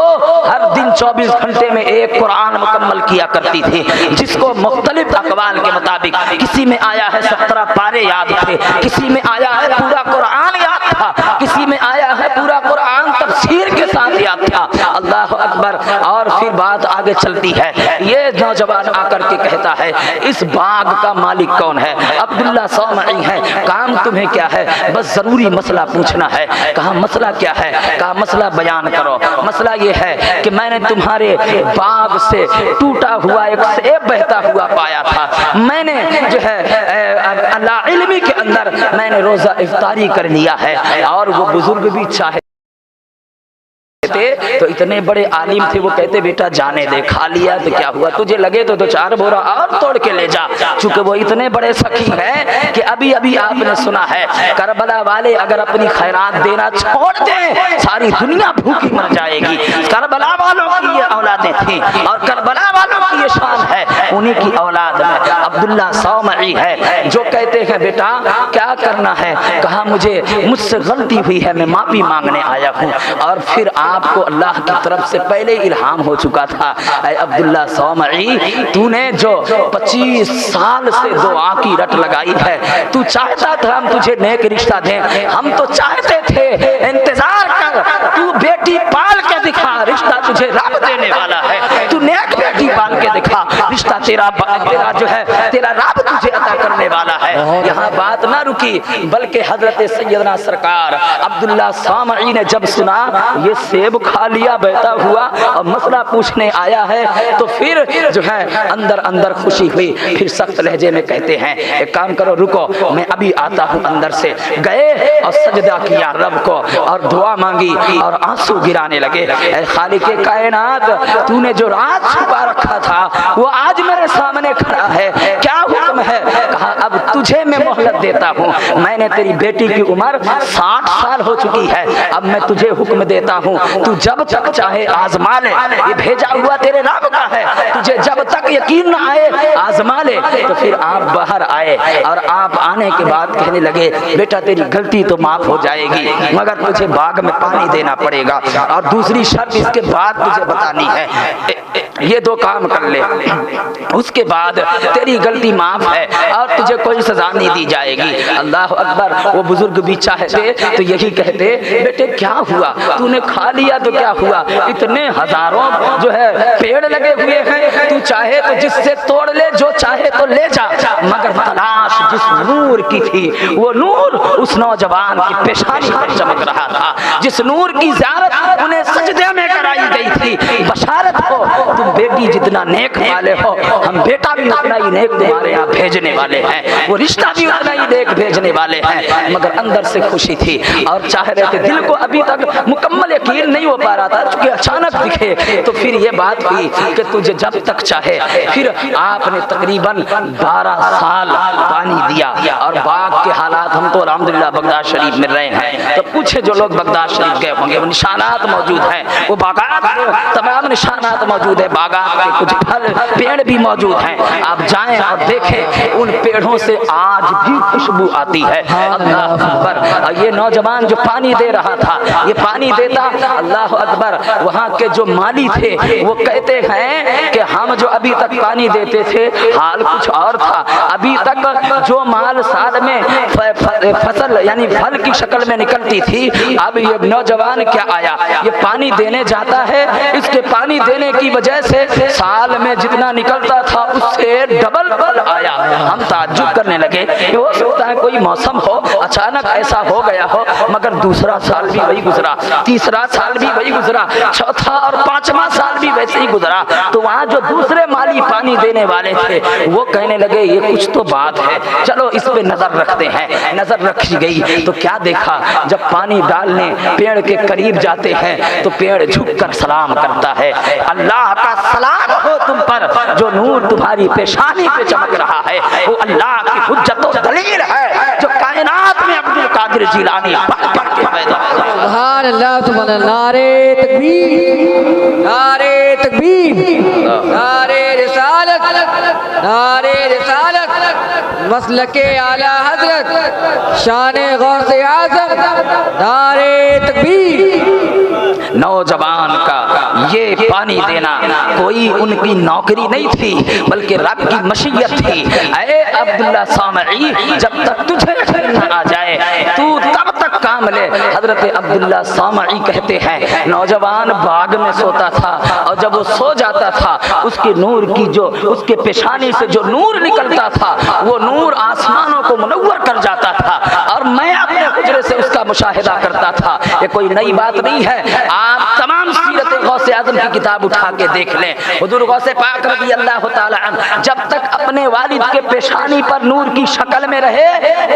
ہر دن 24 گھنٹے میں ایک قرآن مکمل کیا کرتی تھی، جس کو مختلف اقوال کے مطابق کسی میں آیا ہے 17 پارے یاد تھے، کسی میں آیا ہے پورا قرآن یاد تھا، کسی میں آیا ہے پورا قرآن تفسیر کے ساتھ یاد تھا۔ اللہ اکبر۔ اور پھر بات آگے چلتی ہے، یہ نوجوان آ کر کے کہتا ہے اس باغ کا مالک کون ہے؟ عبداللہ صومعی ہے۔ کام تمہیں کیا ہے؟ بس ضروری مسئلہ پوچھنا ہے۔ کہا مسئلہ کیا ہے؟ کہا مسئلہ بیان کرو۔ مسئلہ یہ ہے کہ میں نے تمہارے باغ سے ٹوٹا ہوا ایک سیب بہتا ہوا پایا تھا، میں نے جو ہے اللہ علمی کے اندر میں نے روزہ افطاری کر لیا ہے، اور وہ بزرگ بھی چاہے تو اتنے بڑے عالم تھے، وہ کہتے بیٹا جانے دے، کھا لیا تو کیا ہوا، تجھے لگے تو 2-4 بورا اور توڑ کے لے جا۔ چونکہ وہ اتنے بڑے سخی ہیں کہ ابھی آپ نے سنا ہے کربلا والے اگر اپنی خیرات دینا چھوڑ دیں ساری دنیا بھوکی مر جائے گی۔ کربلا والوں کی یہ اولادیں تھیں اور کربلا والوں کی یہ شان ہے، انہی کی اولاد میں عبداللہ صومعی ہے جو کہتے ہیں بیٹا کیا کرنا ہے؟ کہا مجھ سے غلطی ہوئی ہے، میں معافی مانگنے آیا ہوں۔ اور پھر آپ کو اللہ کی طرف سے پہلے الہام ہو چکا تھا، اے عبداللہ صومعی تو نے جو 25 سال سے دعا کی رٹ لگائی ہے، تو چاہتا تھا ہم تجھے نیک رشتہ دیں، ہم تو چاہتے تھے انتظار کر، تو بیٹی پال کے دکھا، رشتہ تجھے رب دینے والا ہے، تو نیک بیٹی پال کے دکھا، رشتہ تیرا جو ہے تیرا رب تجھے عطا کرنے والا ہے۔ یہاں بات نہ رکی بلکہ حضرت سیدنا سرکار عبداللہ صومعی نے جب سنا یہ سیب کھا لیا بہتا ہوا اور مسئلہ پوچھنے آیا ہے تو پھر جو ہے اندر خوشی ہوئی۔ پھر سخت لہجے میں کہتے ہیں ایک کام کرو، رکو میں ابھی آتا ہوں اندر سے۔ گئے اور سجدہ کیا رب کو اور دعا مانگی اور آنسو گرانے لگے، اے خالق کائنات تو نے جو راز چھپا رکھا تھا وہ آج میرے سامنے کھڑا ہے، کیا حکم ہے؟ کہا اب تجھے میں مہلت دیتا ہوں، میں نے تیری بیٹی کی عمر 60 سال ہو چکی ہے، اب میں تجھے حکم دیتا ہوں تو جب تک چاہے آزما لے، یہ بھیجا ہوا تیرے رب کا ہے، تجھے جب تک یقین نہ آئے آزما لے۔ تو پھر آپ باہر آئے اور آپ آنے کے بعد کہنے لگے بیٹا تیری غلطی تو معاف ہو جائے گی مگر تجھے باغ میں پانی دینا پڑے گا، اور دوسری شرط اس کے بعد تجھے بتانی ہے، یہ 2 کام کر لے، اس کے بعد تیری غلطی معاف ہے ہے اور تجھے کوئی سزا نہیں دی جائے گی۔ اللہ اکبر۔ وہ بزرگ بھی چاہتے تو یہی کہتے بیٹے کیا ہوا، تو نے کھا لیا تو کیا ہوا، اتنے ہزاروں جو ہے پیڑ لگے ہوئے ہیں، تو چاہے تو جس سے توڑ لے، جو چاہے تو لے جا، مگر تلاش جس نور کی تھی وہ نور اس نوجوان کی پیشانی پر چمک رہا تھا، جس نور کی زیارت انہیں سجدے میں کرائی گئی تھی۔ بشارت ہو تم بیٹی جتنا نیک والے ہو، ہم بیٹا بھی اتنا ہی نیک تمہارے یہاں بھیجنے والے ہیں، وہ رشتہ بھی اتنا ہی نیک بھیجنے والے ہیں۔ مگر اندر سے خوشی تھی اور چاہ رہے تھے، دل کو ابھی تک مکمل یقین نہیں ہو پا رہا تھا، چونکہ اچانک دکھے تو پھر یہ بات ہوئی کہ تجھے جب تک چاہے۔ پھر آپ نے تقریباً 12 سال پانی دیا، اور باغ کے حالات ہم تو الحمدللہ بغداد شریف میں رہے ہیں، تو پوچھے جو لوگ بغداد شریف گئے ہوں گے، وہ نشانات موجود ہیں، وہ باغات تمام نشانات موجود ہیں، باغات کے کچھ پھل پیڑ بھی موجود ہیں، آپ جائیں اور دیکھیں ان پیڑوں سے آج بھی خوشبو آتی ہے۔ اللہ اکبر۔ یہ نوجوان جو پانی دے رہا تھا، یہ پانی دیتا، اللہ اکبر، وہاں کے جو مالی تھے وہ کہتے ہیں کہ ہم جو ابھی تک پانی دیتے تھے حال کچھ اور تھا، ابھی تک جو مال سال میں فصل یعنی پھل کی شکل میں نکلتی تھی، اب یہ نوجوان کیا آیا، یہ پانی دینے جاتا ہے، اس کے پانی دینے کی وجہ سے سال میں جتنا نکلتا تھا اس سے ڈبل پھل آیا۔ ہم تعجب کرنے لگے کہ ہو سکتا ہے کوئی موسم ہو، اچانک ایسا ہو گیا ہو، مگر دوسرا سال بھی وہی گزرا، تیسرا سال بھی وہی گزرا، چوتھا اور پانچواں سال بھی ویسے ہی گزرا۔ تو وہاں جو دوسرے مالی پانی دینے والے تھے وہ کہنے لگے یہ کچھ تو بات ہے، چلو اس پہ نظر رکھتے ہیں۔ نظر رکھی گئی تو کیا دیکھا، جب پانی ڈالنے پیڑ کے قریب جاتے ہیں تو پیڑ جھک کر سلام کرتا ہے، اللہ کا سلام ہو تم پر، جو نور تمہاری پیشانی پہ چمک رہا ہے وہ اللہ کی حجت و دلیل ہے، جو کائنات میں عبد القادر جیلانی پڑھ پڑھ کے پیدا ہوا۔ سبحان اللہ سبحان اللہ۔ نعرے تکبیر، نعرے تکبیر، نعرے رسالت، نعرے رسالت، مسلک اعلی حضرت شان غوث اعظم، نعرے تکبیر۔ نوجوان کا یہ پانی دینا کوئی ان کی نوکری نہیں تھی بلکہ رب کی مشیت تھی۔ اے عبداللہ سامعی، جب تک تجھے نہ آ جائے تو تب تک کام لے۔ حضرت عبداللہ سامعی کہتے ہیں نوجوان باغ میں سوتا تھا، اور جب وہ سو جاتا تھا اس کے نور کی جو اس کے پیشانی سے جو نور نکلتا تھا وہ نور آسمانوں کو منور کر جاتا تھا، اور میں اپنے حجرے سے اس کا مشاہدہ کرتا تھا۔ یہ کوئی نئی بات نہیں ہے، آپ تمام سیرت غوث اعظم کی کتاب اٹھا کے دیکھ لیں۔ حضور غوث پاک رضی اللہ تعالی عنہ جب تک اپنے والد کے پیشانی پر نور کی شکل میں رہے،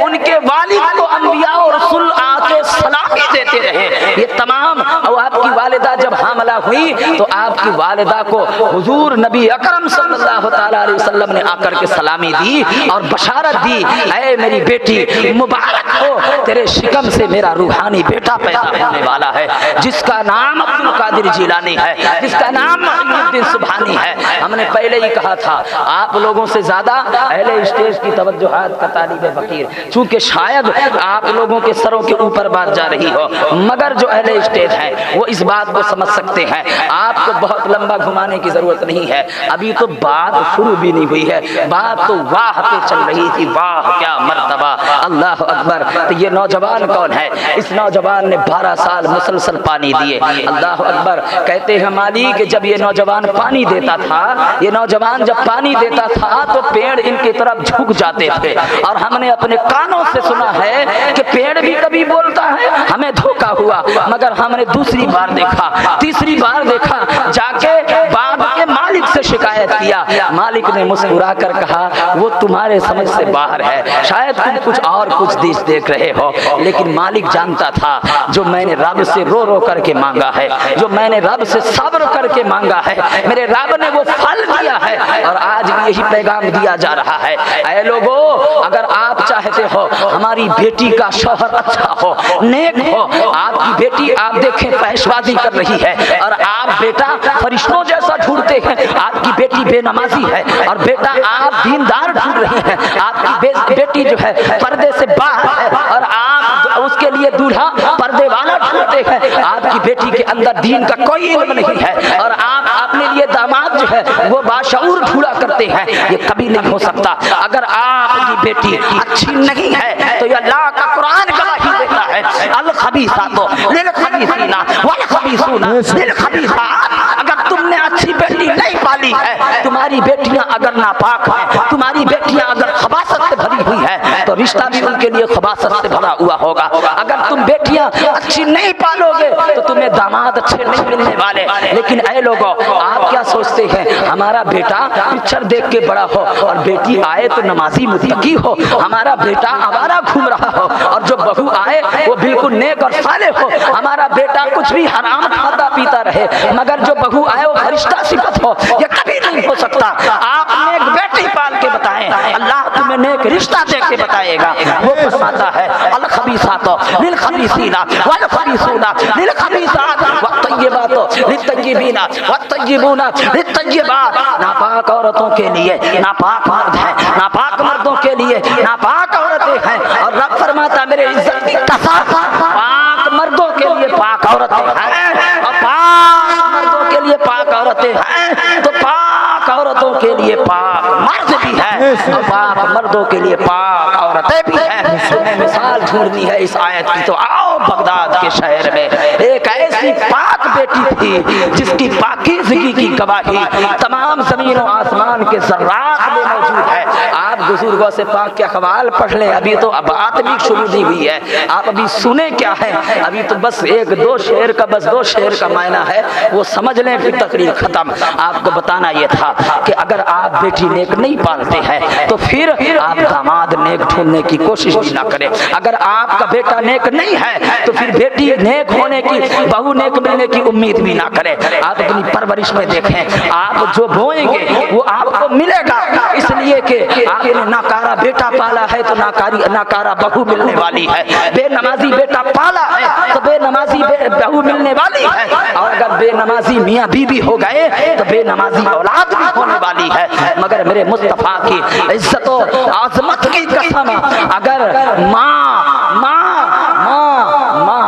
ان کے والد کو انبیاء اور رسول آ کے سلام دیتے رہے۔ یہ تمام، اور آپ کی والدہ جب حاملہ ہوئی تو آپ کی والدہ کو حضور نبی اکرم صلی اللہ تعالی علیہ وسلم نے آ کر کے سلامی دی اور بشارت دی، اے میری بیٹی مبارک ہو، تیرے شکم سے میرا روحانی بیٹا پیدا ہونے والا ہے، جس کا نام عبد القادر جیلانی ہے، جس کا نام محی الدین سبحانی ہے۔ ہم نے پہلے ہی کہا تھا آپ لوگوں سے زیادہ اہل اسٹیج کی توجہات کا طالب فقیر، چونکہ شاید آپ لوگوں کے سروں کے اوپر بات جا رہی ہو، مگر جو اہل اسٹیج ہیں وہ اس بات کو سمجھ سکتے ہیں۔ آپ کو بہت لمبا گھمانے کی ضرورت نہیں ہے، ابھی تو بات شروع بھی نہیں ہوئی ہے، بات تو واہ پہ چل رہی تھی، واہ کیا مرتبہ، اللہ اکبر۔ تو یہ نوجوان کون ہے؟ اس نوجوان نے 12 سال مسلسل پانی دیے، اللہ اکبر۔ کہتے ہیں مالی کہ جب یہ نوجوان پانی دیتا تھا، یہ نوجوان جب پانی دیتا تھا تو پیڑ ان کی طرف جھک جاتے تھے، اور ہم نے اپنے کانوں سے سنا ہے کہ پیڑ بھی کبھی بولتا ہے ہمیں دھوکا ہوا، مگر ہم نے دوسری بار دیکھا، تیسری بار دیکھا، جا کے باغ کے مالک سے شکایت کیا، مالک نے مسکرا کر کہا وہ تمہارے سمجھ سے باہر ہے، شاید تم کچھ اور کچھ دیکھ رہے ہو، لیکن مالک جانتا تھا جو میں نے رب سے رو رو کر کے مانگا ہے، جو میں نے رب سے صبر کر کے مانگا ہے، میرے رب نے وہ پھل دیا ہے، اور آج بھی یہی پیغام دیا جا رہا ہے۔ اے لوگو، اگر آپ چاہتے ہو ہماری بیٹی کا شوہر اچھا ہو، نیک ہو، آپ کی بیٹی آپ دیکھیں فحش بازی کر رہی ہے اور آپ بیٹا فرشتوں جیسا ڈھونڈتے ہیں، آپ کی بیٹی بے نمازی ہے اور بیٹا آپ دیندار ڈھونڈ رہے ہیں، آپ کی بیٹی جو ہے پردے سے باہر ہے اور آپ اس کے لیے دولہا پردے والا ڈھونڈ کرتے ہیں آپ کی بیٹی کے اندر دین کا کوئی علم نہیں ہے اور آپ اپنے لیے داماد جو ہے وہ باشعور ڈھونڈا کرتے ہیں، یہ کبھی نہیں ہو سکتا۔ اگر آپ کی بیٹی اچھی نہیں ہے تو یہ اللہ کا قرآن گواہی دیتا ہے، الخبیثات للخبیثین والخبیثون للخبیثات۔ اگر تم نے اچھی بیٹی نہیں پالی ہے، تمہاری بیٹیاں اگر ناپاک ہیں، تمہاری بیٹیاں اگر خباثت سے بھری ہوئی ہے تو رشتہ بھی ان کے لیے خباثت سے بھرا ہوا ہوگا۔ اگر تم بیٹیاں اچھی نہیں پالو گے تو تمہیں داماد اچھے نہیں ملنے والے۔ لیکن اے لوگوں، آپ کیا سوچتے ہیں ہمارا بیٹا پکچر دیکھ کے بڑا ہو اور بیٹی آئے تو نمازی متقی ہو، ہمارا بیٹا آوارہ گھوم رہا ہو اور جو بہو آئے وہ بالکل نیک اور صالح ہو، ہمارا بیٹا کچھ بھی حرام کھاتا پیتا رہے مگر جو بہو آئے وہ فرشتہ صفت ہو، یہ کبھی نہیں ہو سکتا۔ آپ نیک بیٹی پال کے بتائیں، اللہ تمہیں نیک رشتہ دے کے بتائے گا۔ وہ فرماتا ہے الخبیثات للخبیثین والخبیثون للخبیثات والطیبات للطیبین والطیبون للطیبات۔ ناپاک عورتوں کے لیے ناپاک مرد ہیں، ناپاک مردوں کے لیے ناپاک عورتیں ہیں، اور رب فرماتا میرے عزت کی قسم پاک مردوں کے لیے پاک عورتیں ہیں اور پاک مردوں کے لیے پاک عورتیں ہیں تو پاک عورتوں کے لیے پاک مرد بھی ہے اور پاک مردوں کے لیے پاک عورتیں بھی ہیں۔ تمہیں مثال ڈھونڈنی ہے اس آیت کی تو آؤ بغداد کے شہر میں ایک ایسی پاک بیٹی تھی جس کی پاکیزگی کی گواہی تمام زمین و آسمان کے ذرات میں موجود ہے۔ آپ بزرگوں سے پاک کے اقوال پڑھ لیں، ابھی تو بات بھی شروع نہیں ہوئی ہے، آپ ابھی سنیں کیا ہے، ابھی تو بس ایک دو شعر کا معنی ہے وہ سمجھ لیں پھر تقریر ختم۔ آپ کو بتانا یہ تھا کہ اگر آپ بیٹی نیک نہیں پالتے ہیں تو پھر آپ داماد نیک ڈھونڈنے کی کوشش بھی نہ کریں۔ اگر آپ کا بیٹا نیک نہیں ہے تو پھر بیٹی نیک ہونے کی، بہو نیک ملنے کی امید بھی نہ کریں۔ آپ اپنی پرورش میں دیکھیں، آپ جو بوئیں گے وہ آپ کو ملے گا، اس لیے کہ آپ نے ناکارہ بیٹا پالا ہے تو ناکارہ بہو ملنے والی ہے، بے نمازی بیٹا پالا ہے تو بے نمازی بہو ملنے والی ہے، اور اگر بے نمازی میاں بیوی ہو گئے تو بے نمازی اولاد بھی ہونے والی ہے۔ مگر میرے مصطفیٰ کی عزت و عظمت کی قسم اگر ماں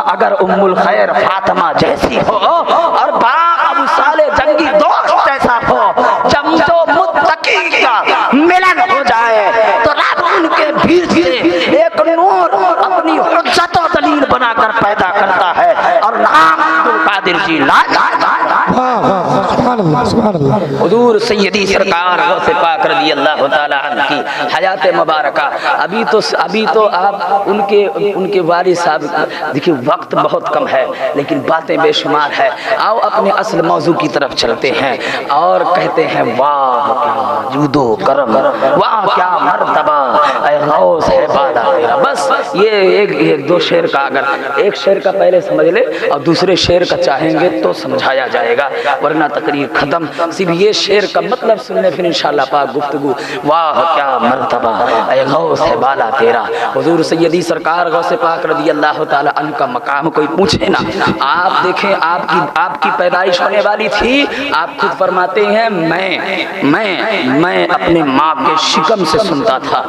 اگر ام الخیر فاطمہ جیسی ہو اور باپ ابو صالح جنگی دوست جیسا ہو، چمچو متقی کا ملن ہو جائے تو رب ان کے بیچ سے ایک نور اپنی حجت و دلیل بنا کر پیدا کرتا ہے اور نام عبدالقادر جی لا سبحان اللہ سبحان اللہ۔ حضور سیدی سرکار غوث پاک رضی اللہ تعالی عنہ کی حیات مبارکہ، ابھی تو آپ ان کے والد صاحب، دیکھیے وقت بہت کم ہے لیکن باتیں بے شمار ہے۔ آؤ اپنے اصل موضوع کی طرف چلتے ہیں اور کہتے ہیں واہ کیا جود و کرم، واہ کیا مرتبہ اے غوث ہے بالا تیرا۔ بس یہ ایک دو شعر کا، اگر ایک شعر کا پہلے سمجھ لے اور دوسرے شعر کا چاہیں گے تو سمجھایا جائے گا ورنہ تقریر ختم۔ صرف یہ شعر کا مطلب سننے پھر انشاءاللہ پاک گفتگو۔ واہ کیا مرتبہ اے غوث ہے بالا تیرا، حضور سیدی سرکار غوث پاک رضی اللہ تعالی عنہ کا مقام کوئی پوچھے نا۔ آپ دیکھیں آپ کی پیدائش ہونے والی تھی، آپ خود فرماتے ہیں میں اپنے ماں کے شکم سے سنتا تھا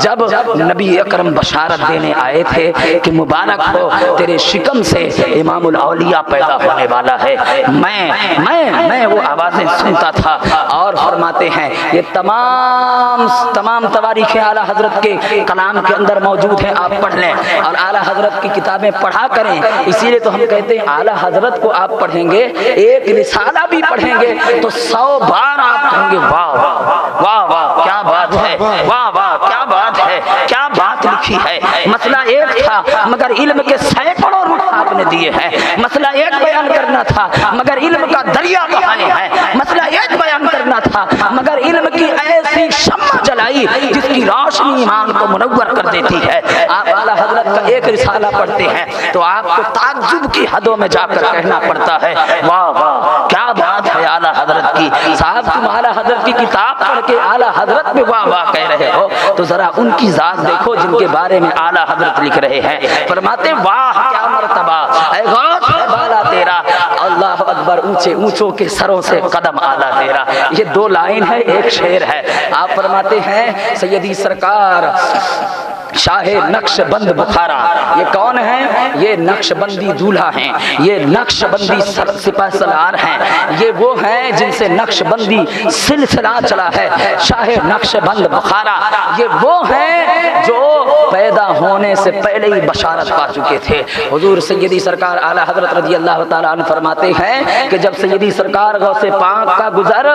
جب نبی اکرم بشارت دینے آئے تھے کہ مبارک ہو تیرے شکم سے امام الاولیاء پیدا ہونے والا ہے، میں وہ آوازیں سنتا تھا۔ اور فرماتے ہیں یہ تمام تواریخ اعلیٰ حضرت کے کلام کے اندر موجود ہیں، آپ پڑھ لیں اور اعلیٰ حضرت کی کتابیں پڑھا کریں۔ اسی لیے تو ہم کہتے ہیں اعلیٰ حضرت کو آپ پڑھیں گے، ایک رسالہ بھی پڑھیں گے تو 100 بار آپ کہیں گے واہ واہ واہ واہ کیا بات ہے، واہ واہ کیا بات ہے، کیا بات لکھی ہے۔ مسئلہ ایک تھا مگر علم کے سینکڑوں رخ آپ نے دیے ہیں، مسئلہ ایک بیان کرنا تھا مگر علم کا دریا بہائے ہیں، مسئلہ ایک بیان کرنا تھا مگر علم کی ایسی شمع جلائی جس کی روشنی ایمان کو منور کر دیتی ہے۔ آپ اعلیٰ حضرت کا ایک رسالہ پڑھتے ہیں تو آپ کو تعجب کی حدوں میں جا کر کہنا پڑتا ہے واہ واہ کیا بات ہے اعلیٰ حضرت کی۔ صاحب تم اعلیٰ حضرت کی کتاب پڑھ کے اعلیٰ حضرت میں واہ واہ کہہ رہے ہو تو ذرا ان کی ذات دیکھو جن کے بارے میں اعلیٰ حضرت لکھ رہے ہیں۔ فرماتے واہ کیا مرتبہ اے غوث ہے بالا تیرا، اللہ اکبر اونچے اونچوں کے سروں سے قدم اعلیٰ تیرا۔ یہ 2 لائن ہے، ایک شعر ہے۔ آپ فرماتے ہیں سیدی سرکار شاہ نقش بند بخارا، یہ کون ہیں؟ یہ نقش بندی دولہا ہیں، یہ نقش بندی سپہ سالار ہیں، یہ وہ ہیں جن سے نقش بندی سلسلہ چلا ہے۔ شاہ نقش بند بخارا یہ وہ ہیں جو پیدا ہونے سے پہلے ہی بشارت پا چکے تھے۔ حضور سیدی سرکار اعلیٰ حضرت رضی اللہ تعالیٰ عنہ فرماتے ہیں کہ جب سیدی سرکار غوث پاک کا گزر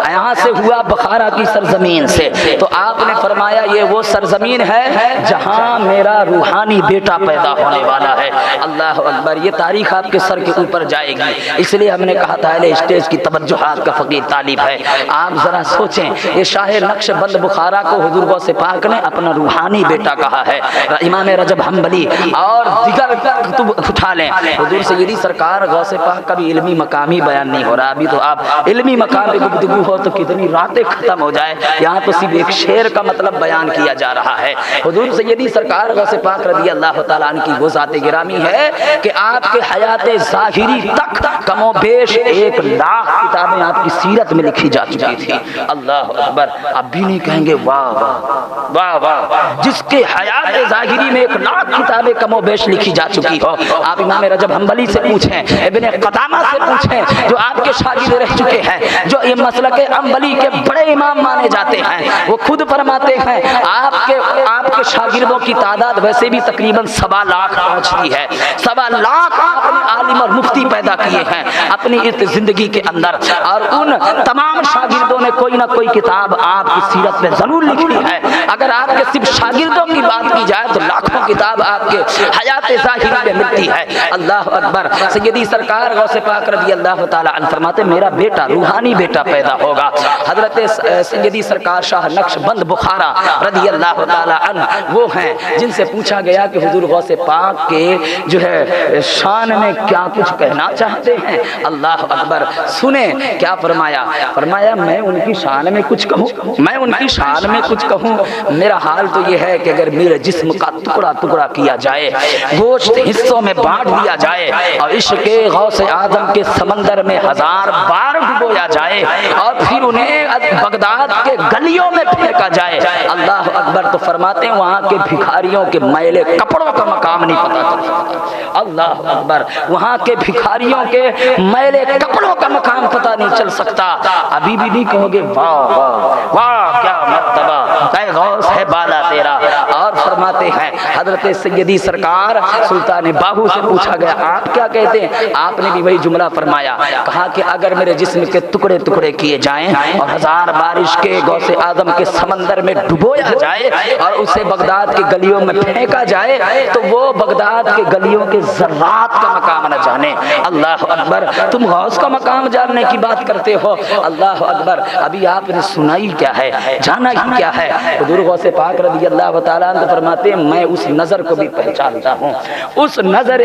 یہاں سے ہوا بخارا کی سرزمین سے، تو آپ نے فرمایا یہ وہ سرزمین ہے جہاں میرا روحانی بیٹا پیدا ہونے والا ہے۔ اللہ اکبر، یہ تاریخ آپ کے سر کے اوپر جائے گی، اس لیے ہم نے کہا تھا اہل اسٹیج کی توجہات کا فقیر طالب ہے۔ آپ ذرا سوچیں، یہ شاہ نقش بند بخارا کو حضور غوث پاک نے اپنا روحانی بیٹا کہا ہے۔ امام رجب حنبلی اور دیگر کتب اٹھا لیں، حضور سیدی سرکار غوث پاک کا بھی علمی مقام ہی بیان نہیں ہو رہا، ابھی تو آپ علمی مقام پہ گفتگو ہو تو کتنی راتیں ختم ہو جائے، یہاں تو صرف ایک شعر کا مطلب بیان کیا جا رہا ہے۔ حضور سیدی سرکار غوث پاک رضی اللہ تعالیٰ عنہ کی وہ ذات گرامی ہے کہ آپ کے حیات ظاہری تک کم و بیش 1,00,000 کتابیں آپ کی سیرت میں لکھی جا چکی تھی۔ اللہ اکبر، اب بھی نہیں کہیں گے واہ واہ واہ واہ، جس کے حیات ظاہری میں 1,00,000 کتابیں کم و بیش لکھی جا چکی ہو۔ آپ امام رجب حنبلی سے پوچھیں، ابن قدامہ سے پوچھیں جو آپ کے شاگرد رہ چکے ہیں، جو یہ مسلک حنبلی کے بڑے امام مانے جاتے ہیں، وہ خود فرماتے ہیں آپ کے شاگردوں کی تعداد ویسے بھی تقریباً 1.25 لاکھ پہنچتی ہے۔ 1.25 لاکھ آپ نے عالم اور مفتی پیدا کیے ہیں اپنی اس زندگی کے اندر، اور ان تمام شاگردوں نے کوئی نہ کوئی کتاب آپ کی سیرت میں ضرور لکھی ہے۔ اگر آپ کے صرف شاگردوں کی بات کی جائے تو لاکھوں کتاب آپ کے حیات ظاہری میں ملتی ہے۔ اللہ اکبر، سیدی سرکار غوث پاک رضی اللہ تعالیٰ عنہ فرماتے میرا بیٹا روحانی بیٹا پیدا ہوگا۔ حضرت سیدی سرکار شاہ نقش بند بخارا رضی اللہ تعالیٰ عنہ وہ ہیں جن سے پوچھا گیا کہ حضور غوث پاک کے جو ہے شان میں کیا کچھ کہنا چاہتے ہیں۔ اللہ اکبر، سنیں کیا فرمایا، فرمایا میں ان کی شان میں کچھ کہوں، میں ان کی شان میں کچھ کہوں، میرا حال تو یہ ہے کہ اگر میرے جسم کا ٹکڑا ٹکڑا کیا جائے، گوشت حصوں میں بانٹ دیا جائے، اور عشق غوث اعظم کے سمندر میں 1000 بار ڈبویا جائے، اور پھر انہیں بغداد کے گلیوں میں پھینکا جائے، اللہ اکبر، تو فرماتے ہیں وہاں کے بھکاریوں کے میلے کپڑوں کا مقام نہیں پتا چل سکتا۔ اللہ اکبر، وہاں کے بھکاریوں کے میلے کپڑوں کا مقام پتا نہیں چل سکتا۔ ابھی بھی نہیں کہو گے واہ واہ واہ کیا مرتبہ اے غوث ہے بالا تیرا۔ اور فرماتے ہیں حضرت سیدی سرکار سلطان باہو سے پوچھا گیا آپ کیا کہتے ہیں، آپ نے بھی وہی جملہ فرمایا، کہا کہ اگر میرے جسم کے ٹکڑے ٹکڑے کیے جائیں اور 1000 بارش کے غوث اعظم کے سمندر میں ڈبویا جائے اور اسے بغداد کی گلیوں میں پھینکا جائے تو وہ بغداد کے گلیوں کے ذرات کا مقام نہ جانے۔ اللہ اکبر، تم غوث کا مقام جاننے کی بات کرتے ہو۔ اللہ اکبر، ابھی آپ نے سنا ہی کیا ہے، جانا ہی کیا ہے۔ حضور غوث پاک رضی اللہ تعالیٰ عنہ فرماتے ہیں میں اس نظر کو بھی پہچانتا ہوں، اس نظر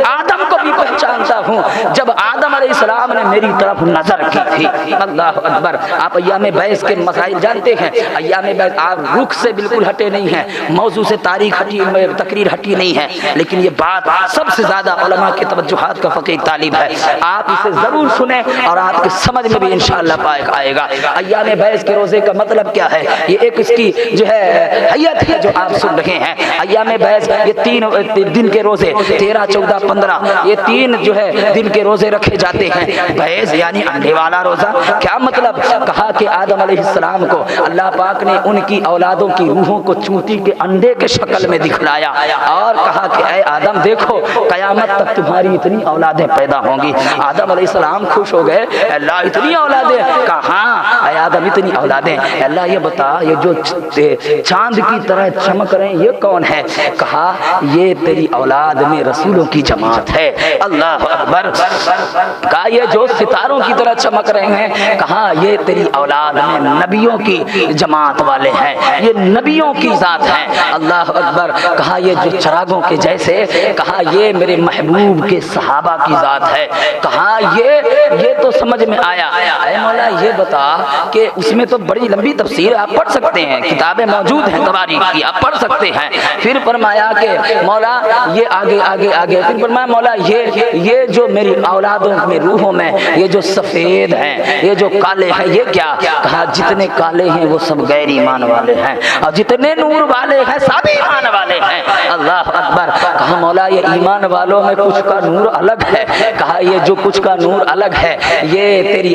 آدم کو بھی پہچانتا ہوں جب آدم علیہ السلام نے میری طرف نظر کی تھی۔ اللہ اکبر، آپ ایام بیعث کے مسائل جانتے ہیں، ایام بیعث آپ رخ سے بالکل ہٹے نہیں ہیں، موضوع سے تاریخ ہٹی تقریر ہٹی نہیں ہے، لیکن یہ بات سب سے زیادہ علماء کی توجہات کا فقیر طالب ہے، آپ اسے ضرور سنیں اور آپ کے سمجھ میں بھی انشاءاللہ پائک آئے گا۔ ایام بیعث کے روزے کا مطلب کیا ہے، یہ ایک اس کی جو ہے حیت ہے جو آپ سن رہے ہیں۔ ایام بیعث یہ 3 دن کے روزے 13 14 15 یہ 3 جو ہے دن کے روزے رکھے جاتے ہیں۔ بیعث یعنی انڈے والا روزہ، کیا مطلب، کہا کہ آدم علیہ السلام کو اللہ پاک نے ان کی اولادوں کی روحوں کو چونٹی کے انڈے کے شکل میں دکھلایا اور کہا کہ اے آدم دیکھو قیامت تک تمہاری اتنی اولادیں پیدا ہوں گی۔ آدم علیہ السلام خوش ہو گئے، اللہ اتنی اولادیں، کہا ہاں اے آدم اتنی اولادیں، اللہ یہ بتا یہ جو چاند کی طرح چمک رہے ہیں یہ کون ہے، کہا یہ تیری اولاد میں رسولوں کی جماعت ہے۔ اللہ اکبر، کہا یہ جو ستاروں کی طرح چمک رہے ہیں، کہا یہ تیری اولاد میں نبیوں کی جماعت والے ہیں، یہ نبیوں کی ذات ہیں۔ اللہ اکبر، کہا یہ جو چراغوں کے جیسے سے کہا یہ میرے محبوب کے صحابہ کی ذات ہے. کہا یہ تو سمجھ میں آیا. اے مولا یہ بتا کہ اس میں تو بڑی لمبی تفسیر آپ پڑھ سکتے ہیں, کتابیں موجود ہیں تباریک کی, آپ پڑھ سکتے ہیں. پھر فرمایا کہ مولا یہ آگے آگے آگے. پھر فرمایا مولا یہ جو میری اولادوں میں روحوں میں یہ جو سفید ہیں, یہ جو کالے ہیں, یہ کیا؟ کہا جتنے کالے ہیں وہ سب غیر ایمان والے ہیں, اور جتنے نور والے ہیں سب ایمان والے ہیں. اللہ اکبر. کہا مولا یہ ایمان والوں میں کچھ کا نور الگ ہے. کہا یہ جو کچھ کا نور الگ ہے یہ تیری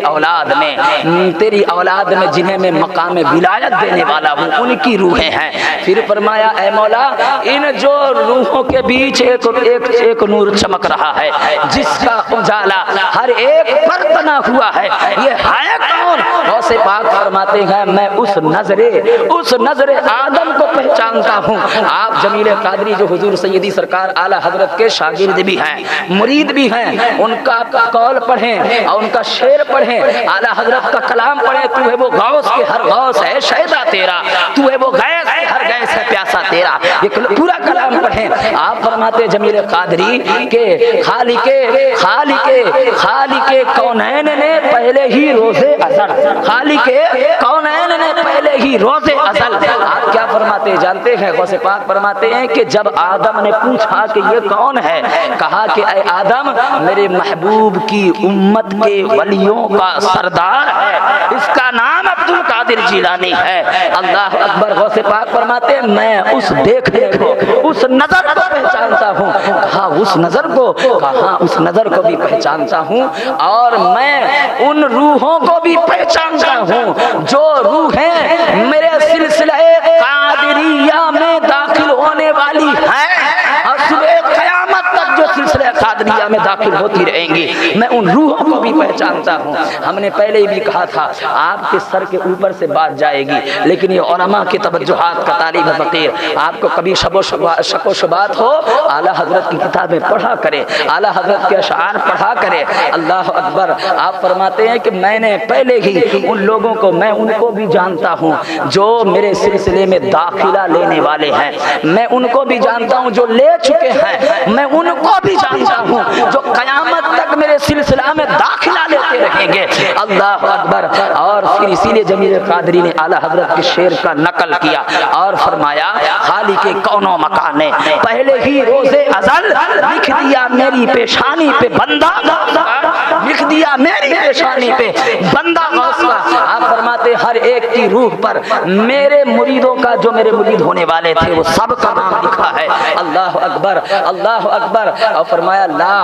اولاد میں جنہیں میں مقام ولایت دینے والا ہوں ان کی روحیں ہیں. پھر فرمایا اے مولا ان جو روحوں کے بیچ ایک نور چمک رہا ہے جس کا اجالا ہر ایک پر بنا ہوا ہے, یہ ہے کون؟ غوث پاک فرماتے ہیں میں اس نظر آدم کو پہچانتا ہوں. آپ جمیل قادری جو حضور سیدی سرکار اعلی حضرت کے شاگرد بھی ہیں, مرید بھی ہیں, ان کا قول پڑھیں اور ان کا شعر پڑھیں, اعلی حضرت کا کلام پڑھیں. تو ہے وہ غوث کے ہر غوث ہے شیدا تیرا, تو ہے وہ غیث کے ہر غیث ہے پیاسا تیرا. یہ پورا کلام پڑھیں. آپ فرماتے جمیل قادری کہ خالق کونین نے پہلے ہی روزے ازل, خالق کونین نے پہلے ہی روزے ازل. آپ کیا فرماتے جانتے ہیں؟ غوث پاک فرماتے ہیں کہ جب آدم نے پوچھا کہ یہ کون ہے, کہا کہ اے آدم میرے محبوب کی امت کے ولیوں کا سردار ہے, اس کا نام عبد القادر جیلانی ہے. اللہ اکبر. غوث پاک فرماتے ہیں میں اس دیکھنے کو, اس نظر کو پہچانتا ہوں. کہا اس نظر کو؟ کہا اس نظر کو بھی پہچانتا ہوں, اور میں ان روحوں کو بھی پہچانتا ہوں جو روحیں میرے سلسلہ قادریہ میں داخل ہونے والی ہیں اور صبح قیامت تک جو سلسلہ قادریہ میں داخل ہوتی رہیں گی. میں ان روحوں کو بھی پہچانتا ہوں. ہم نے پہلے بھی کہا تھا آپ کے سر کے اوپر سے بات جائے گی, لیکن یہ علماء کی توجہات کا طالب فقیر, آپ کو کبھی شک و شبہات ہو اعلیٰ حضرت کی کتابیں پڑھا کرے, اعلیٰ حضرت کے اشعار پڑھا کرے. اللہ اکبر. آپ فرماتے ہیں کہ میں نے پہلے ہی ان لوگوں کو, میں ان کو بھی جانتا ہوں جو میرے سلسلے میں داخلہ لینے والے ہیں, میں ان کو بھی جانتا ہوں جو لے چکے ہیں, میں ان کو بھی جانتا ہوں جو قیامت تک میرے سلسلہ میں داخلہ لیتے رہیں گے. اللہ اکبر. اور پھر اسی لیے جمیل قادری نے اعلیٰ حضرت کے شعر کا نقل کیا اور فرمایا خالق کونو مکان نے پہلے ہی روزے ازل لکھ دیا میری پیشانی پہ بندہ, لکھ دیا میری پیشانی پہ بندہ غوث کا. آپ فرماتے ہر ایک کی روح پر میرے مریدوں کا, جو میرے مرید ہونے والے تھے وہ سب کا نام لکھا ہے. اللہ اکبر. اللہ اکبر. اور فرمایا لا,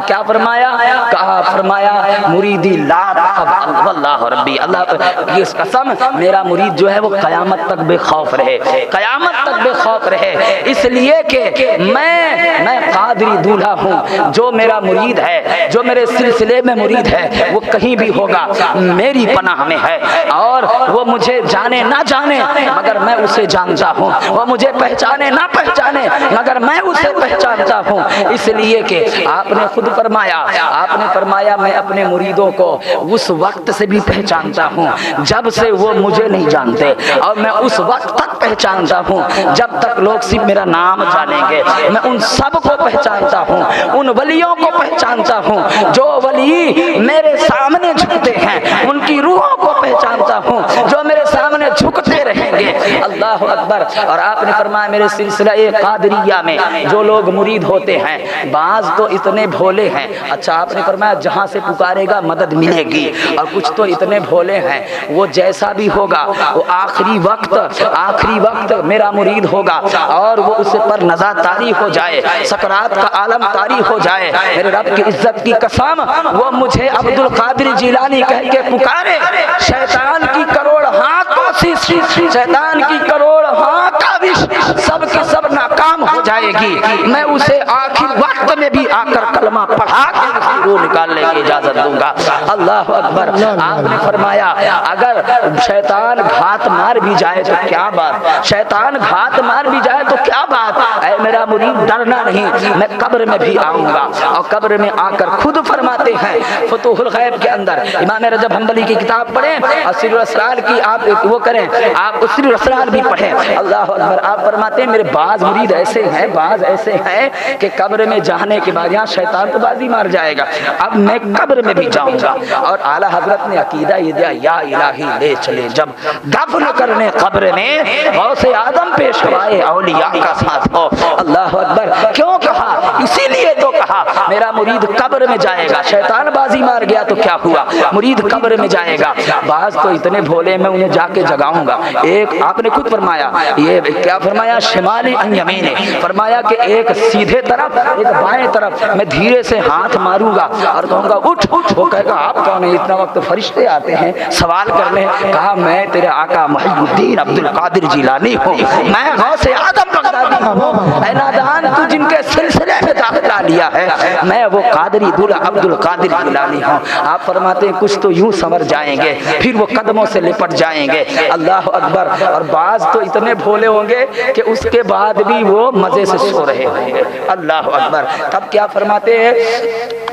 کیا فرمایا؟ کہا فرمایا مریدی لا تخف واللہ ربی. اللہ یہ قسم میرا مرید جو ہے وہ قیامت تک بے خوف رہے, قیامت تک بے خوف رہے, اس لیے کہ میں قادری دولہا ہوں. جو میرا مرید ہے, جو میرے سلسلے میں مرید ہے, وہ کہیں بھی ہوگا میری پناہ میں ہے, اور وہ مجھے جانے نہ جانے مگر میں اسے جانتا ہوں, وہ مجھے پہچانے نہ پہچانے مگر میں اسے پہچانتا ہوں. اس لیے کہ آپ نے خود فرمایا میں اپنے مریدوں کو اس وقت سے بھی پہچانتا ہوں جب سے وہ مجھے نہیں جانتے, اور میں اس وقت تک پہچانتا ہوں جب تک لوگ صرف میرا نام جانیں گے. میں ان سب کو پہچانتا ہوں, ان ولیوں کو پہچانتا ہوں جو ولی میرے سامنے جھکتے ہیں, ان کی روحوں کو پہچانتا ہوں جو میرے سامنے جھکتے رہیں گے. اللہ اکبر. اور آپ نے فرمایا میرے سلسلہ قادریہ میں جو لوگ مرید ہوتے ہیں بعض تو اتنے بھولے ہیں, اچھا آپ نے فرمایا جہاں سے پکارے گا مدد ملے گی, اور کچھ تو اتنے بھولے ہیں وہ جیسا بھی ہوگا وہ آخری وقت میرا مرید ہوگا, اور وہ اس پر نزا طاری ہو جائے, سکرات کا عالم طاری ہو جائے, میرے رب کی عزت کی قسم وہ مجھے عبد القادر جیلانی کہہ کے پکارے, شیطان کی کروڑ ہاں کوشش, شیطان کی کروڑ ہاں کاوش سب کی سب ناکام ہو جائے گی. میں اسے آخر وقت میں بھی آ کر کلمہ پڑھا کے روح نکالنے کی اجازت دوں گا. اللہ اکبر. آپ نے فرمایا اگر شیطان گھات مار بھی جائے تو کیا بات, شیطان گھات مار بھی جائے تو کیا بات, اے میرا مرید ڈرنا نہیں, میں قبر میں بھی آؤں گا. اور قبر میں آ کر خود فرماتے ہیں فتوح الغیب کے اندر, امام رجب حنبلی کی کتاب پڑھیں اور سر الاسرار کی آپ وہ کریں, آپ سر الاسرار بھی پڑھیں. اللہ اکبر. اکبر آپ فرماتے ہیں میرے بعض مرید ایسے ہیں کہ قبر میں جانے کے بعد یہاں شیطان تو بازی مار جائے گا، اب میں قبر میں بھی جاؤں گا، اور اعلیٰ حضرت نے عقیدہ یہ دیا یا الہی لے چلے جب دفن کرنے قبر میں غوث اعظم پیشوائے اولیاء کا ساتھ ہو۔ اللہ اکبر، کیوں کہا؟ اسی لیے تو کہا میرا مرید قبر میں جائے گا، شیطان بازی مار گیا تو کیا ہوا، مرید قبر میں جائے گا۔ بعض تو اتنے بھولے میں انہیں جا کے جگاؤں گا، ایک آپ نے خود فرمایا، یہ کیا فرمایا، شمالی ان یمینے، فرمایا کہ ایک سیدھے طرف ایک بائیں طرف میں دھیرے سے ہاتھ ماروں گا اور کہوں گا اٹھ، وہ کہے گا آپ کون ہیں؟ اتنا وقت فرشتے آتے ہیں سوال کرنے، کہا میں تیرے آقا محی الدین عبد القادر جیلانی ہوں، میں غوث اعظم بغدادی ہوں، اے نادان تو جن کے سلسلے میں داخلہ لیا ہے، میں وہ قادری دولہ عبد القادر جیلانی ہوں۔ آپ فرماتے ہیں کچھ تو یوں سنور جائیں گے، پھر وہ قدموں سے لپٹ جائیں گے، اللہ اکبر، اور بعض تو اتنے بھولے ہوں گے کہ اس کے بعد بھی وہ مزے سے سو رہے ہوں گے، اللہ اکبر۔ تب کیا فرماتے ہیں؟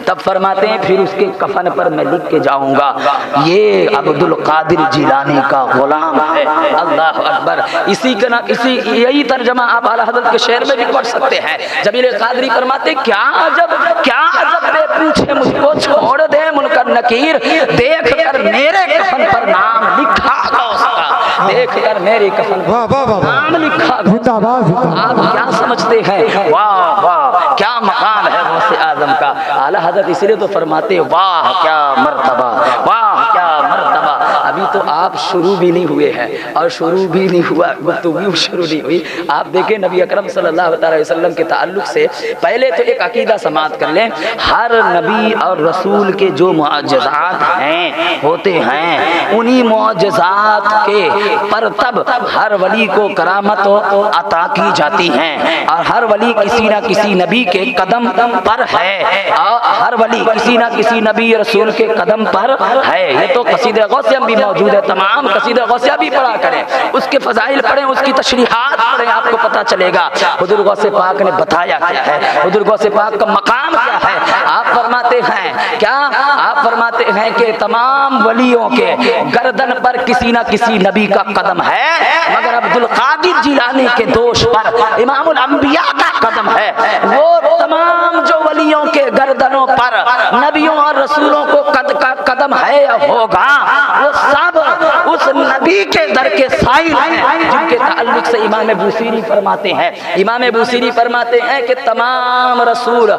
تب فرماتے ہیں پھر اس کے کفن پر میں لکھ کے جاؤں گا یہ عبد القادر جیلانی کا غلام ہے، اللہ اکبر۔ اسی یہی ترجمہ آپ اعلیٰ حضرت کے شعر میں بھی پڑھ سکتے ہیں۔ جمیل قادری فرماتے کیا عجب بے پوچھے مجھ کو چھوڑ دے منکر نکیر، دیکھ کر میرے کفن پر نام لکھا گا اس کا، دیکھ کر میرے کفن پر نام لکھا گا۔ آپ کیا سمجھتے ہیں؟ واہ واہ کیا مقام ہے غوث اعظم کا۔ اعلیٰ حضرت اس لیے تو فرماتے واہ کیا مرتبہ، واہ کیا مرتبہ۔ ابھی تو آپ شروع بھی نہیں ہوئے ہیں اور شروع بھی نہیں ہوا، گفتگو شروع نہیں ہوئی۔ آپ دیکھیں نبی اکرم صلی اللہ علیہ وسلم کے تعلق سے پہلے تو ایک عقیدہ سماعت کر لیں، ہر نبی اور رسول کے جو معجزات ہیں ہوتے ہیں انہی معجزات کے پرتب ہر ولی کو کرامت عطا کی جاتی ہیں، اور ہر ولی کسی نہ کسی نبی کے قدم پر ہے، اور ہر ولی کسی نہ کسی نبی رسول کے قدم پر ہے۔ یہ تو قصیدہ غوثیہ بھی موجود ہے، تمام قصیدہ غوثیہ بھی پڑھا کریں، اس کے فضائل پڑھیں، اس کی تشریحات پڑھیں، آپ کو پتہ چلے گا حضور غوث پاک نے بتایا کیا ہے، حضور غوث پاک کا مقام کیا ہے۔ آپ فرماتے ہیں کیا؟ آپ فرماتے ہیں کہ تمام ولیوں کے گردن پر کسی نہ کسی نبی کا قدم ہے، مگر عبد القادر جیلانی کے دوش پر امام الانبیاء کا قدم ہے۔ وہ تمام جو ولیوں کے گردنوں پر نبیوں اور رسولوں کو قدم ہے یا ہوگا، وہ سب اس نبی کے در کے سائل ہیں، جن کے تعلق سے امام بوصیری فرماتے ہیں، امام بوصیری فرماتے ہیں کہ تمام رسول،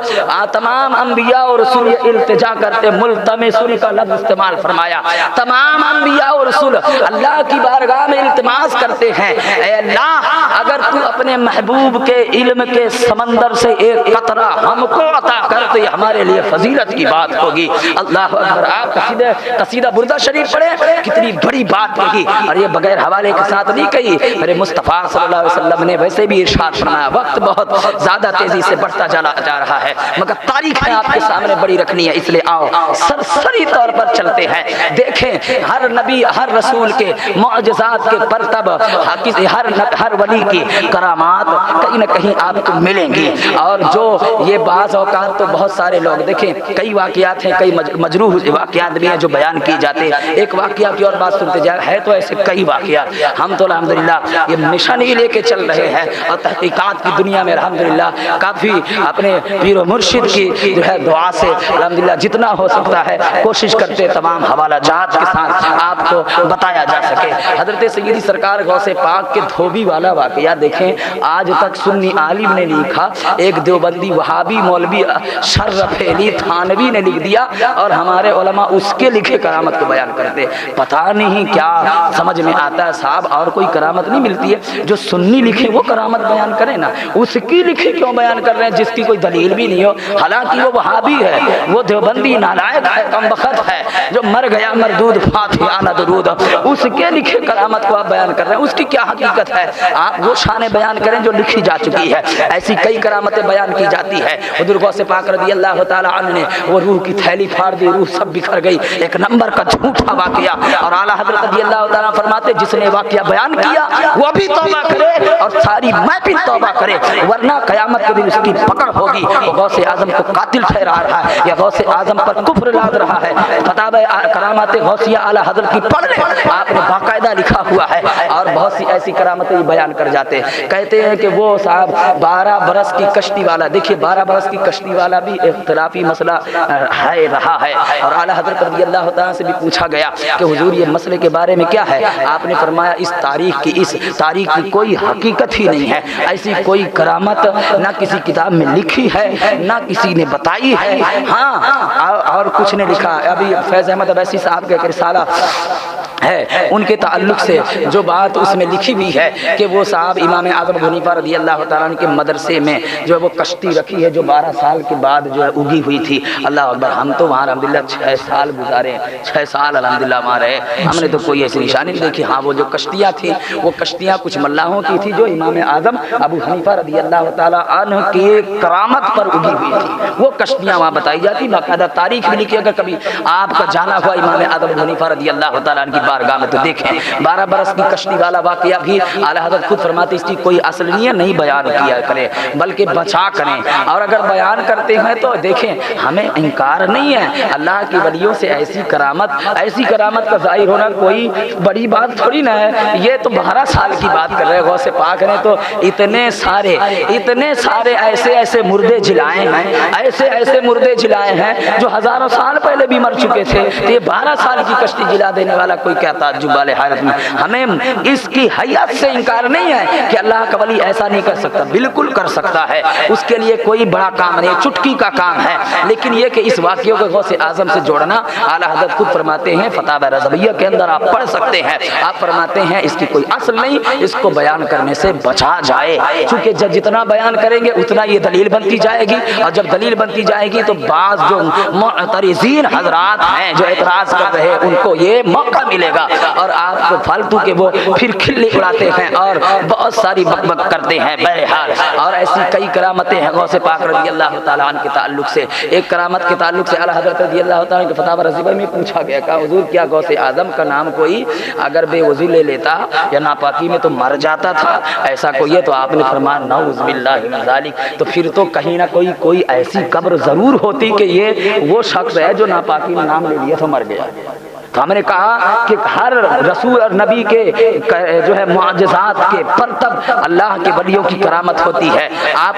تمام انبیاء اور رسول التجا کرتے، ملتمسون کا لفظ استعمال فرمایا، تمام انبیاء اور رسول اللہ کی بارگاہ میں التماس کرتے ہیں، اے اللہ اگر تو اپنے محبوب کے علم کے سمندر سے ایک قطرہ ہم کو عطا کر تو یہ ہمارے لیے فضیلت کی بات ہوگی۔ اللہ اکبر۔ آپ قصیدہ بردہ شریف پڑھیں، کتنی بڑی بات ہوگی، اور یہ بغیر حوالے کے ساتھ نہیں کہی، میرے مصطفیٰ صلی اللہ علیہ وسلم نے ویسے بھی ارشاد فرمایا، وقت بہت زیادہ تیزی سے بڑھتا جا رہا ہے، مگر تاریخ آپ کے سامنے بڑی رکھنی ہے، اس لیے آؤ سرسری طور پر چلتے ہیں۔ دیکھیں ہر نبی ہر رسول کے معجزات کے پرتب ہر ولی کی کرامات کہیں نہ کہیں آپ کو ملیں گی، اور جو یہ بعض اوقات تو بہت سارے لوگ دیکھیں کئی واقعات ہیں، کئی مجروح واقعات بھی ہیں جو بیان کیے جاتے ہیں، ایک واقعہ کی اور بات سنتے جائے ہے تو ایسے کئی واقعات، ہم تو الحمدللہ یہ نشانی لے کے چل رہے ہیں، اور تحقیقات کی دنیا میں الحمدللہ کافی اپنے پیر و مرشد کی جو ہے دعا سے الحمدللہ جتنا ہو سکتا ہے کوشش کرتے تمام حوالہ جات کے ساتھ آپ کو بتایا جا سکے۔ حضرت سیدی سرکار غوث پاک کے دھوبی والا واقعہ دیکھیں، آج تک سنی عالم نے لکھا، ایک دیوبندی وہابی مولوی شرف علی تھانوی نے لکھ دیا، اور ہمارے علماء اس کے لکھے کرامت کو بیان کرتے، پتہ نہیں کیا سمجھ میں آتا ہے صاحب، اور کوئی کرامت نہیں ملتی ہے، جو سنی لکھے وہ کرامت بیان کریں نا، اس کی لکھے کیوں بیان کر رہے ہیں جس کی کوئی دلیل بھی نہیں ہو، حالانکہ وہ وہابی ہے، وہ دیوبندی نالائق ہے، کم بخت ہے، جو مر گیا مردود فاتحہ درود، اس کے لکھے کرامت کو آپ بیان کر رہے ہیں، اس کی کیا حقیقت ہے؟ آپ وہ شانیں بیان کریں جو لکھی جا چکی ہے، ایسی کئی کرامتیں بیان کی جاتی ہے۔ حضور غوث پاک رضی اللہ تعالی عنہ نے وہ روح کی تھیلی پھاڑ دی، روح سب بکھر گئی، ایک نمبر کا جھوٹا واقعہ، اور اعلیٰ حضرت رضی اللہ تعالیٰ فرماتے جس نے واقعہ بیان کیا وہ بھی توبہ کرے اور ساری محفل توبہ کرے، ورنہ قیامت کے دن اس کی پکڑ ہوگی۔ غوث اعظم کو قاتل ٹھہرا رہا ہے یا غوث اعظم پر کفر لاد رہا ہے۔ فتاوی کرامات غوثیہ اعلیٰ حضرت کی پڑھ لیں، آپ نے باقاعدہ لکھا ہوا ہے، اور بہت سی ایسی کرامتیں بیان کر جاتے ہیں۔ کہتے ہیں کہ وہ صاحب 12 برس کی کشتی والا، دیکھیے 12 برس کی کشتی والا بھی اختلافی مسئلہ ہے رہا ہے، اور اعلیٰ حضرت رضی اللہ تعالیٰ سے بھی پوچھا گیا کہ حضور یہ مسئلے کے بارے میں کیا ہے؟ آپ نے فرمایا اس تاریخ کی کوئی حقیقت ہی نہیں ہے، ایسی کوئی کرامت نہ کسی کتاب میں لکھی ہے نہ کسی نے بتائی ہے۔ ہاں اور کچھ نے لکھا، ابھی فیض احمد اویسی صاحب کا رسالہ ہے، ان کے تعلق سے جو بات اس میں لکھی ہوئی ہے کہ وہ صاحب امام اعظم ابو حنیفہ رضی اللہ تعالیٰ عنہ کے مدرسے میں جو ہے وہ کشتی رکھی ہے جو 12 سال کے بعد جو ہے اگی ہوئی تھی۔ اللہ اکبر، ہم تو وہاں الحمدللہ 6 سال گزارے، 6 سال الحمدللہ وہاں رہے، ہم نے تو کوئی ایسی نشانی نہیں دیکھی۔ ہاں وہ جو کشتیاں تھیں وہ کشتیاں کچھ ملاحوں کی تھی جو امام اعظم ابو حنیفہ رضی اللہ تعالیٰ عنہ کی کرامت پر اگی ہوئی تھی، وہ کشتیاں وہاں بتائی جاتی، باقاعدہ تاریخ میں لکھی۔ اگر کبھی آپ کا جانا ہوا امام اعظم ابو حنیفہ رضی اللہ تعالیٰ عنہ کی بارگاہ میں تو دیکھیں 12 برس کی کشتی والا واقعہ بھی اعلیٰ حضرت خود فرماتے اس کی کوئی اصل نہیں ہے، نہیں بیان کیا کریں بلکہ بچا کریں، اور اگر بیان کرتے ہیں تو دیکھیں ہمیں انکار نہیں ہے، اللہ کی ولیوں سے ایسی کرامت کا ظاہر ہونا کوئی بڑی بات تھوڑی نہ ہے۔ یہ تو 12 سال کی بات کر رہے غوث پاک نے تو اتنے سارے ایسے مردے جلائے ہیں جو ہزاروں سال پہلے بھی مر چکے تھے، تو یہ 12 سال کی کشتی جلا دینے والا کوئی کیا تعجب والے حیرت میں۔ ہمیں اس کی حیات سے انکار نہیں ہے کہ اللہ کا ولی ایسا نہیں کر سکتا، بالکل کر سکتا ہے، اس کے لیے کوئی بڑا کام نہیں، چٹکی کا کام ہے، لیکن یہ کہ اس واقعوں کو غوث اعظم سے جوڑنا اعلیٰ حضرت خود فرماتے ہیں فتاوی رضویہ کے اندر آپ پڑھ سکتے ہیں، آپ فرماتے ہیں اس کی کوئی اصل نہیں، اس کو بیان کرنے سے بچا جائے، چونکہ جتنا بیان کریں گے اتنا یہ دلیل بنتی جائے گی، اور جب دلیل بنتی جائے گی تو بعض جو معترضین حضرات ہیں جو اعتراض کر رہے ہیں ان کو یہ موقع ملے گا، اور آپ کو فالتو کے وہ پھر کھلی اڑاتے ہیں اور بہت ساری بک کرتے ہیں۔ بہرحال اور ایسی کئی کرامتیں ہیں غوث پاک رضی اللہ تعالیٰ عنہ کے تعلق سے۔ ایک کرامت کے تعلق سے اعلیٰ حضرت رضی اللہ تعالیٰ عنہ کے فتاوی رضویہ میں پوچھا گیا کہ حضور کیا غوث اعظم کا نام کوئی اگر بے وضو لے لیتا یا ناپاکی میں تو مر جاتا تھا، ایسا کوئی ہے؟ تو آپ نے فرمایا نعوذ باللہ من ذالک، تو پھر تو کہیں نہ کوئی ایسی قبر ضرور ہوتی کہ یہ وہ شخص ہے جو ناپاکی میں نام لے لیا تو مر گیا۔ تو ہم نے کہا کہ ہر رسول اور نبی کے جو ہے معجزات کے پرتب اللہ کے ولیوں کی کرامت ہوتی ہے۔ آپ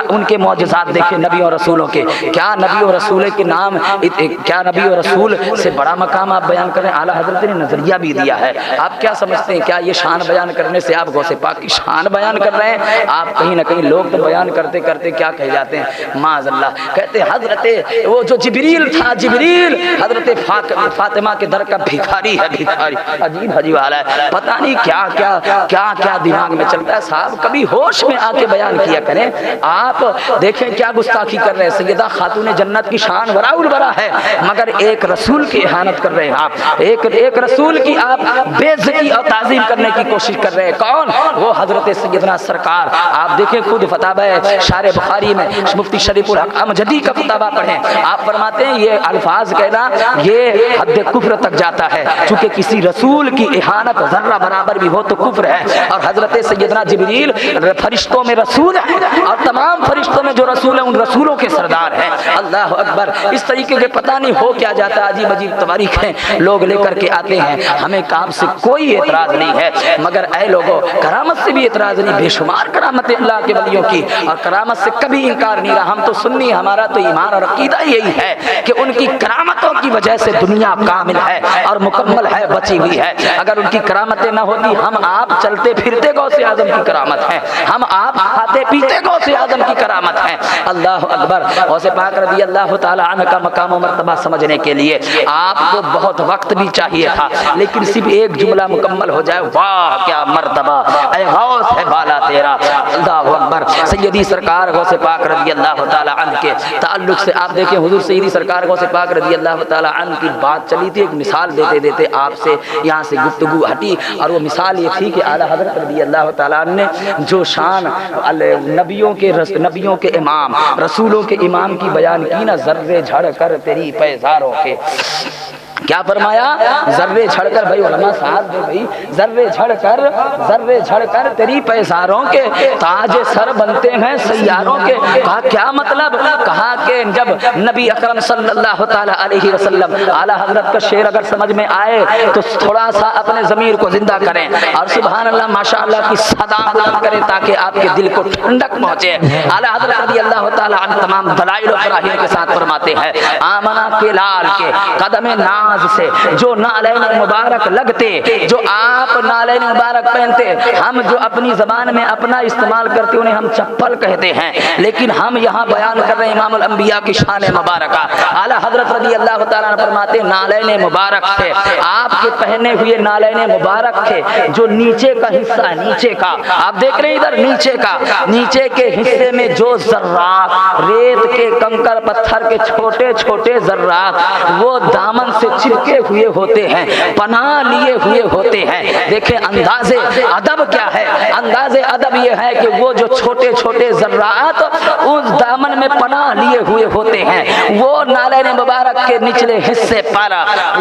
ان کے معجزات دیکھیں نبی اور رسولوں کے، کیا نبی اور رسول کے نام، کیا نبی اور رسول سے بڑا مقام آپ بیان کریں؟ اعلیٰ حضرت نے نظریہ بھی دیا ہے۔ آپ کیا سمجھتے ہیں کیا یہ شان بیان کرنے سے آپ غوث پاک کی شان بیان کر رہے ہیں؟ آپ کہیں نہ کہیں لوگ تو بیان کرتے کرتے کیا کہہ جاتے ہیں معاذ اللہ، کہتے حضرت وہ جو جبریل تھا، جبریل حضرت فاطمہ کے در کا بھکاری ہے، بھکاری عجیب حال ہے، پتہ نہیں کیا دماغ میں چلتا ہے۔ صاحب کبھی ہوش میں آ کے بیان کیا کریں۔ آپ دیکھیں کیا گستاخی کر رہے ہیں، سیدہ خاتون جنت کی شان وراء الورا ہے، مگر ایک رسول کی اہانت کر رہے ہیں آپ، ایک رسول کی آپ بے عزتی اور تعظیم کرنے کی کوشش کر رہے ہیں۔ کون؟ وہ حضرت سیدنا سرکار۔ آپ دیکھیں خود فتاوی شارح بخاری میں مفتی شریف الحق امجدی کا فتاوی پڑھیں، آپ فرماتے ہیں یہ الفاظ کہنا یہ حد کفر تک جاتا ہے، چونکہ کسی رسول کی اہانت ذرہ برابر بھی ہو تو کفر ہے۔ اور حضرت سیدنا جبریل فرشتوں میں رسول ہیں، اور تمام فرشتوں میں جو رسول ہیں ان رسولوں کے سردار ہیں۔ اللہ اکبر، اس طریقے کے پتہ نہیں ہو کیا جاتا ہے، عجیب عجیب تواریخیں لوگ لے کر کے آتے ہیں۔ ہمیں کام سے کوئی اعتراض نہیں ہے، مگر اے لوگوں کرامت سے بھی اعتراض نہیں، بے شمار کرامت اللہ کے ولیوں کی، اور کرامت سے کبھی انکار نہیں رہا۔ ہم تو سنی، ہمارا تو ایمان اور عقیدہ یہی ہے کہ ان کی کرامتوں کی وجہ سے دنیا کامل ہے اور مکمل ہے، بچی ہوئی ہے۔ اگر ان کی کرامتیں نہ ہوتی ہم آپ چلتے پھرتے غوث اعظم کی کرامت ہے، ہم آپ کھاتے پیتے غوث اعظم کی کرامت ہے۔ اللہ اکبر، غوث پاک رضی اللہ تعالی عنہ کا مقام و مرتبہ سمجھنے کے لیے آپ کو بہت وقت بھی چاہیے تھا، لیکن صرف ایک جملہ مکمل ہو جائے، واہ کیا مرتبہ اے غوث ہے بالا تیرا۔ اللہ اکبر، سیدی سرکار غوث پاک رضی اللہ تعالی عنہ کے تعلق سے آپ دیکھیں حضور سیدی سرکار غوث پاک رضی اللہ تعالی عنہ کی بات چلی تھی، ایک مثال دیتے دیتے آپ سے یہاں سے گفتگو ہٹی، اور وہ مثال یہ تھی کہ اعلیٰ حضرت رضی اللہ تعالیٰ عنہ نے جو شان نبیوں کے امام رسولوں کے امام کی بیان کی نا، ذرے جھڑ کر تیری پیزاروں کے کیا فرمایا؟ ذرے جھڑ کر، بھائی علماء صاحب دے بھائی، ذرے جھڑ کر تیری پیزاروں کے تاج سر بنتے ہیں سیاروں کے۔ کہا کیا مطلب؟ کہا کہ جب نبی اکرم صلی اللہ تعالی علیہ وسلم، اعلیٰ حضرت کا شعر اگر سمجھ میں آئے تو تھوڑا سا اپنے ضمیر کو زندہ کریں اور سبحان اللہ ماشاء اللہ کی صدا بلند کریں تاکہ آپ کے دل کو ٹھنڈک پہنچے۔ اعلیٰ حضرت رضی اللہ تعالی عنہ تمام دلائل و براہین کے ساتھ فرماتے ہیں، آمنہ کے لال کے قدم ناز سے جو نالین مبارک لگتے، جو آپ نالین مبارک پہنتے، ہم جو اپنی زبان میں اپنا استعمال کرتے انہیں ہم چپل کہتے ہیں، لیکن ہم یہاں بیان کر رہے ہیں امام الانبیاء کی شان مبارکہ۔ اعلیٰ حضرت رضی اللہ تعالیٰ عنہ فرماتے نالین مبارک سے، آپ کے پہنے ہوئے نالین مبارک تھے جو نیچے کا حصہ، نیچے کا آپ دیکھ رہے ہیں ادھر نیچے کا، نیچے کے حصے میں جو ذرات، ریت کے کنکر پتھر کے چھوٹے چھوٹے ذرات وہ دامن سے چپکے ہوئے ہوتے ہیں، پناہ لیے ہوئے ہوتے ہیں۔ دیکھیں انداز ادب کیا ہے، انداز ادب یہ ہے کہ وہ جو چھوٹے چھوٹے ذرات اس دامن میں پناہ لیے ہوئے ہوتے ہیں، وہ نالین مبارک کے نچلے حصے پر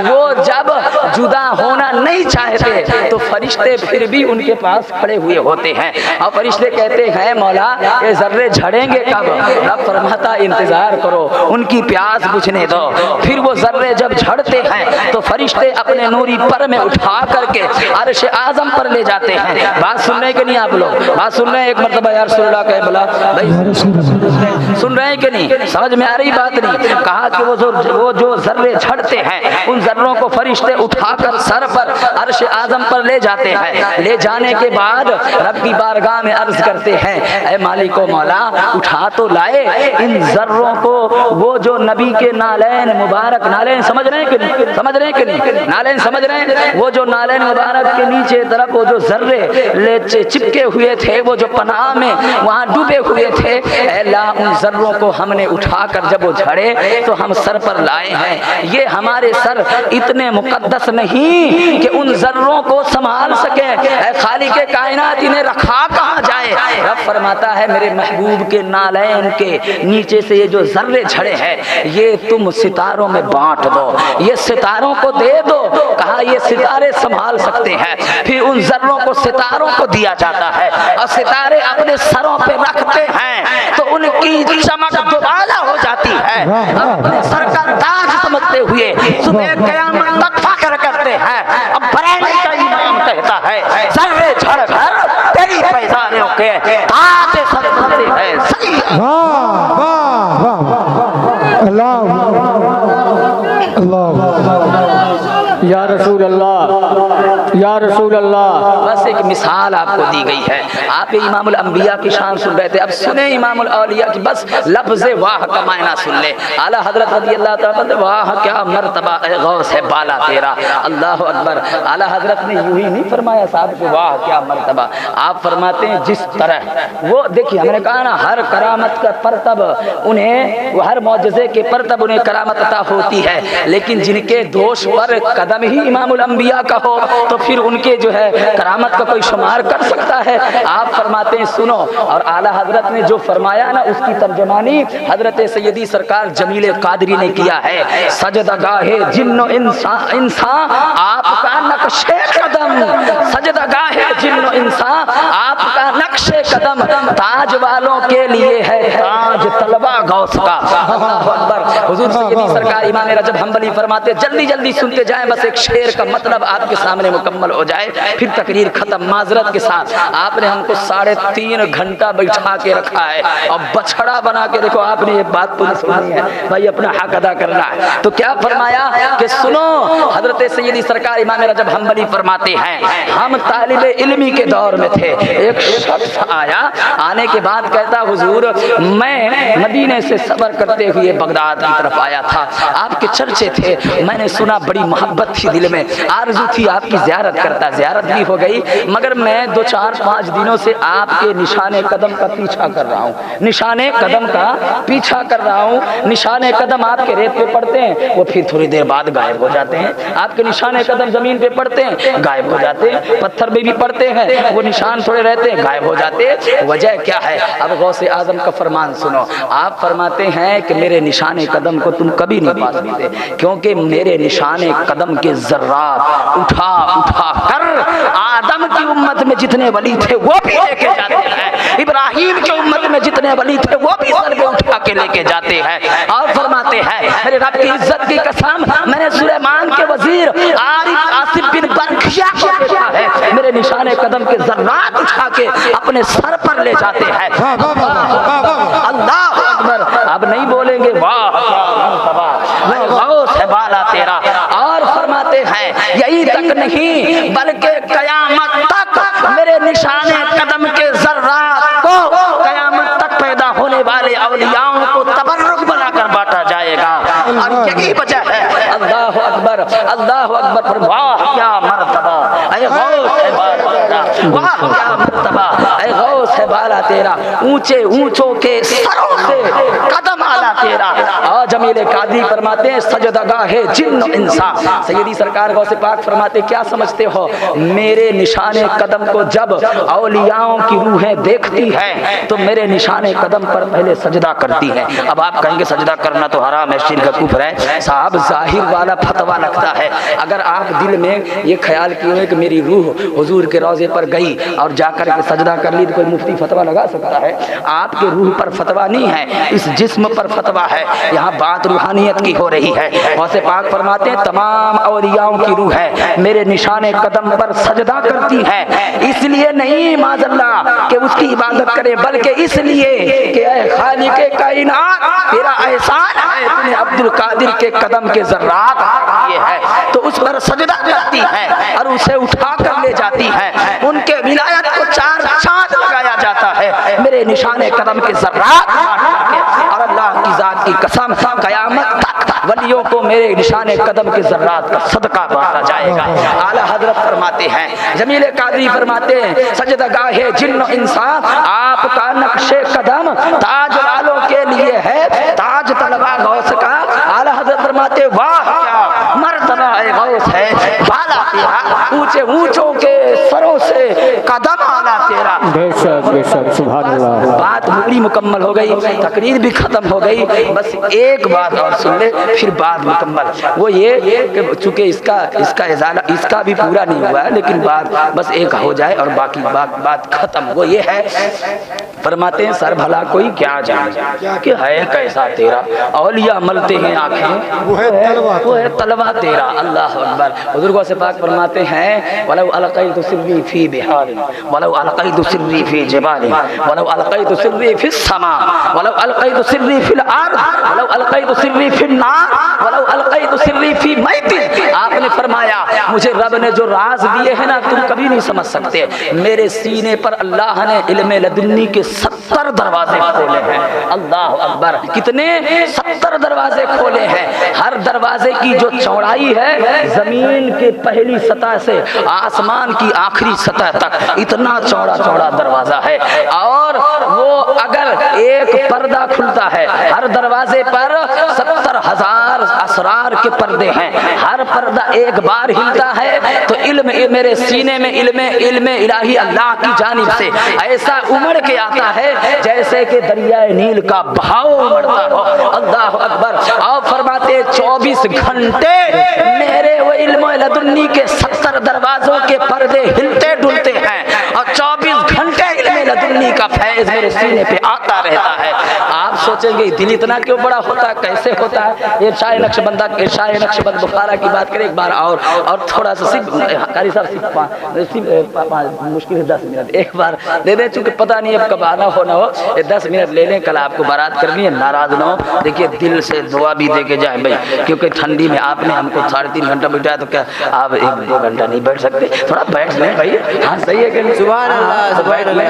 وہ جب جدا ہونا نہیں چاہتے تو فرشتے پھر بھی ان کے پاس کھڑے ہوئے ہوتے ہیں، اور فرشتے کہتے ہیں مولا یہ ذرے جھڑیں گے کب؟ رب فرماتا انتظار کرو، ان کی پیاس بجھنے دو۔ پھر وہ ذرے جب جھڑتے ہیں تو فرشتے اپنے نوری پر میں اٹھا کر کے عرش اعظم پر لے جاتے ہیں۔ بات سن رہے کہ نہیں آپ لوگ؟ بات سن رہے ہیں؟ ایک مرتبہ یا رسول اللہ کہے بلا بھائی سن رہے ہیں کہ نہیں؟ سمجھ میں آ رہی بات نہیں؟ کہا کہ وہ جو ذرے جھڑتے ہیں ان ذروں کو فرشتے اٹھا کر سر پر عرش اعظم پر لے جاتے ہیں۔ لے جانے کے بعد رب کی بارگاہ میں عرض کرتے ہیں اے مالک و مولا اٹھا تو لائے ان ذروں کو، وہ جو نبی کے نالین مبارک، نالین سمجھ رہے ہیں کہ نہیں؟ سمجھ رہے ہیں کہ نہیں؟ نالین سمجھ رہے ہیں؟ وہ جو نالین مبارک کے نیچے طرف وہ جو ذرے چپکے ہوئے تھے، وہ جو پناہ میں وہاں ڈوبے ہوئے تھے، اے اللہ ان ذروں کو ہم نے اٹھا کر جب وہ جھڑے تو ہم سر پر لائے ہیں۔ یہ ہمارے سر اتنے مقدس نہیں کہ ان ذروں کو سنبھال سکیں، اے خالق کائنات انہیں رکھا کہاں جائے؟ رب فرماتا ہے میرے محبوب کے نالین کے نیچے سے یہ جو ذرے جھڑے ہیں یہ تم ستاروں میں بانٹ دو، یہ ستاروں کو دے دو۔ کہا یہ ستارے سنبھال سکتے ہیں، پھر ان ذروں کو ستاروں کو دیا جاتا ہے اور ستارے اپنے سروں پہ رکھتے ہیں تو ان کی چمک دوبالا ہو جاتی ہے، اپنے سر کا تاج سمجھتے ہوئے صبح قیامت تک فخر کرتے ہیں۔ اب بریلی کا امام کہتا ہے ذرے جھڑ کر تیری پیزاروں کے تاج سر بنتے ہیں۔ واہ واہ واہ، اللہ اللہ یا رسول اللہ، یا رسول اللہ۔ بس ایک مثال آپ کو دی گئی ہے، آپ امام الانبیاء کی شان سن رہے تھے، اب سنیں امام الاولیاء کی بس لفظ واہ کا معنی سن لیں۔ اعلیٰ حضرت رضی اللہ تعالیٰ واہ کیا مرتبہ اے غوث ہے بالا تیرا، اللہ اکبر۔ اعلیٰ حضرت نے یوں ہی نہیں فرمایا صاحب کہ واہ کیا مرتبہ، آپ فرماتے ہیں جس طرح وہ دیکھیے ہم نے کہا نا ہر کرامت کا پرتب انہیں، وہ ہر معجزے کے پرتب انہیں کرامت عطا ہوتی ہے، لیکن جن کے دوش پر قدم ہی امام الانبیاء کا ہو تو پھر ان کے جو ہے کرامت کا کوئی شمار کر سکتا ہے؟ آپ فرماتے ہیں سنو، اور اعلیٰ حضرت نے جو فرمایا نا اس کی ترجمانی حضرت سیدی سرکار جمیل قادری نے کیا ہے۔ سجدہ گاہ جن و انسان آپ کا نقش قدم، سجدہ گاہ جن و انسان آپ کا نقش قدم، تاج والوں کے لیے ہے تاج طلبہ غوث کا۔ اللہ اکبر۔ حضور سیدی سرکار امام رجب حنبلی فرماتے جلدی جلدی سنتے جائیں، بس ایک شعر کا مطلب آپ کے سامنے مکمل ہو جائے پھر تقریر ختم۔ معذرت کے ساتھ آپ نے ہم کو 3.5 گھنٹہ بیٹھا کے رکھا ہے اور بچڑا بنا کے دیکھو آپ نے یہ بات پوری سنی ہے، بھائی اپنا حق ادا کرنا ہے۔ تو کیا فرمایا کہ سنو، حضرت سیدی سرکار امام رجب حنبلی فرماتے ہیں ہم طالب علمی کے دور میں تھے، ایک شخص آیا، آنے کے بعد کہتا حضور میں مدینے سے سفر کرتے ہوئے بغداد کی طرف آیا تھا، آپ کے چرچے تھے، میں نے سنا بڑی محبت تھی دل میں، آرزو تھی آپ کی زیارت کرتا، زیارت بھی ہو گئی، مگر میں 2-4-5 دنوں سے آپ کے نشان قدم کا پیچھا کر رہا ہوں، نشان قدم کا پیچھا کر رہا ہوں۔ نشان قدم آپ کے ریت پہ پڑتے ہیں، وہ پھر تھوڑی دیر بعد غائب ہو جاتے ہیں۔ آپ کے نشان قدم زمین پہ پڑتے ہیں، غائب ہو جاتے ہیں، پتھر پہ بھی پڑتے ہیں، وہ نشان تھوڑے رہتے ہیں، غائب ہو جاتے ہیں۔ وجہ کیا ہے؟ اب غوث اعظم کا فرمان سنو، آپ فرماتے ہیں کہ میرے نشان قدم کو تم کبھی نہیں پا سکتے، کیونکہ میرے نشان قدم کے ذرات اٹھا اٹھا کر آدم کی امت میں جتنے ولی تھے وہ بھی لے کے جاتے ہیں، ابراہیم کی امت میں جتنے ولی تھے وہ بھی سر پہ اٹھا کے لے کے جاتے ہیں۔ اور فرماتے ہیں میرے رب کی عزت کی قسم، میں نے سلیمان کے وزیر آصف بن برکھیا کو دیکھا ہے، میرے نشان قدم کے ذرات اٹھا کے اپنے سر پر لے جاتے ہیں۔ اللہ اکبر، اب نہیں بولیں گے واہ غوث ہے بالا تیرا۔ اور فرماتے ہیں یہی تک نہیں بلکہ قیامت تک میرے نشان قدم کے ذرات کو قیامت تک پیدا ہونے والے اولیاءوں کو تبرک بنا کر بانٹا جائے گا، اور یہی وجہ ہے۔ اللہ اکبر، اللہ اکبر، واہ کیا مرتبہ اے غوث ہے بالا تیرا، واہ کیا مرتبہ اے غوث ہے بالا تیرا، اونچے اونچوں کے سروں سے قدم آلا تیرا۔ اور جمیل قادری فرماتے ہیں سجدہ گاہ جن و انسان، سیدی سرکار غوث پاک فرماتے کیا سمجھتے ہو، میرے نشان قدم کو جب اولیاءوں کی روحیں دیکھتی ہیں تو میرے نشان قدم پر پہلے سجدہ کرتی ہیں۔ اب آپ کہیں گے سجدہ کرنا تو حرام ہے، شرک کا کفر ہے، صاحب ظاہر والا فتویٰ لگتا ہے۔ اگر آپ دل میں یہ خیال کیے ہوئے کہ میری روح حضور کے روضے پر گئی اور جا کر کے سجدہ کر لی تو کوئی مفتی فتویٰ لگا سکتا ہے؟ آپ کے روح پر فتویٰ نہیں ہے، اس جسم پر فتویٰ ہے، یہاں بات روحانیت کی ہو رہی ہے۔ غوث پاک فرماتے ہیں تمام اولیاؤں کی روح ہے میرے نشان قدم پر سجدہ کرتی ہے، اس لیے نہیں معاذ اللہ کہ اس کی عبادت کرے، بلکہ اس لیے کہ اے خالق کائنات تیرا احسان ہے، تو نے عبد القادر کے قدم کے ذرات کیے ہیں، تو اس پر سجدہ کرتی ہے اور اسے اٹھا کر لے جاتی ہے۔ ان کے ولایت کو 4 چاند لگایا جاتا ہے میرے نشان قدم کے ذرات، اور اللہ کی ذات کی قسم قیامت تک ولیوں کو میرے نشان قدم کے ذرات کا صدقہ بانٹا جائے گا۔ اعلیٰ حضرت فرماتے ہیں، جمیل قادری فرماتے ہیں سجدہ گاہ جن و انسان، آپ کا نقش قدم تاج والوں کے لیے ہے، تاج طلبہ غوث کا۔ اعلیٰ حضرت فرماتے واہ کیا مرتبہ ہے غوث ہے بالا تیرا، اونچے اونچوں کے سروں سے قدم آلا تیرا۔ بے شک بے شک، سبحان اللہ۔ بات پوری مکمل ہو گئی، تقریر بھی ختم ہو گئی، بس ایک بات اور سن لے پھر بات مکمل، وہ یہ کہ چونکہ اس کا ازالہ اس کا بھی پورا نہیں ہوا ہے، لیکن بات بس ایک ہو جائے اور باقی بات ختم۔ وہ یہ ہے، فرماتے ہیں سر بھلا کوئی کیا جانے کہ ہے کیسا تیرا، اولیاء ملتے ہیں آنکھیں وہ ہے تلوا تیرا۔ اللہ اکبر۔ حضور غوث پاک فرماتے ہیں ولو القیت سری فی بحار، ولو القیت سری فی جبال، ولو القیت سری فی السماء، ولو القیت سری فی الارض، ولو القیت سری فی النار، ولو القیت سری فی میت۔ آپ نے فرمایا مجھے رب نے جو راز دیے ہیں نا تم کبھی نہیں سمجھ سکتے، میرے سینے پر اللہ نے علم لدنی کے 70 دروازے کھولے ہیں۔ اللہ اکبر، کتنے؟ 70 دروازے کھولے ہیں۔ ہر دروازے کی جو چوڑائی ہے زمین کے پہلی سطح سے آسمان کی آخری سطح تک اتنا چوڑا دروازہ ہے، اور وہ اگر ایک پردہ کھلتا ہے ہر دروازے پر 70,000 اسرار کے پردے ہیں، ہر پردہ ایک بار ہلتا ہے تو علم میرے سینے میں علم الہی اللہ کی جانب سے ایسا امڑ کے آتا ہے جیسے کہ دریائے نیل کا بہاؤ امڑتا ہو۔ اللہ اکبر۔ اور فرماتے 24 گھنٹے میرے وہ علم لدنی کے 70 دروازوں کے پردے ہلتے ڈلتے ہیں، اور 24 گھنٹے علم لدنی کا فیض میرے سینے پہ آتا رہتا ہے۔ آپ سوچیں گے دل اتنا کیوں بڑا ہوتا ہے، کیسے ہوتا ہے؟ یہ شاہ نقشبند بخارا کی بات کریں ایک بار، اور تھوڑا سا قاری صاحب مشکل ہے 10 منٹ ایک بار دے دیں، چونکہ پتہ نہیں اب کب آنا ہونا ہو، 10 منٹ لے لیں، کل آپ کو بارات کرنی ہے، ناراض نہ ہو۔ دیکھیے دل سے دعا بھی دے کے جائیں بھائی، کیونکہ ٹھنڈی میں آپ نے ہم کو 3.5 گھنٹہ بٹھایا تو کیا آپ 1-2 گھنٹہ نہیں بیٹھ سکتے؟ تھوڑا بیٹھ لیں بھائی، ہاں صحیح ہے کہ نہیں؟ سبحان اللہ، بیٹھ لیں،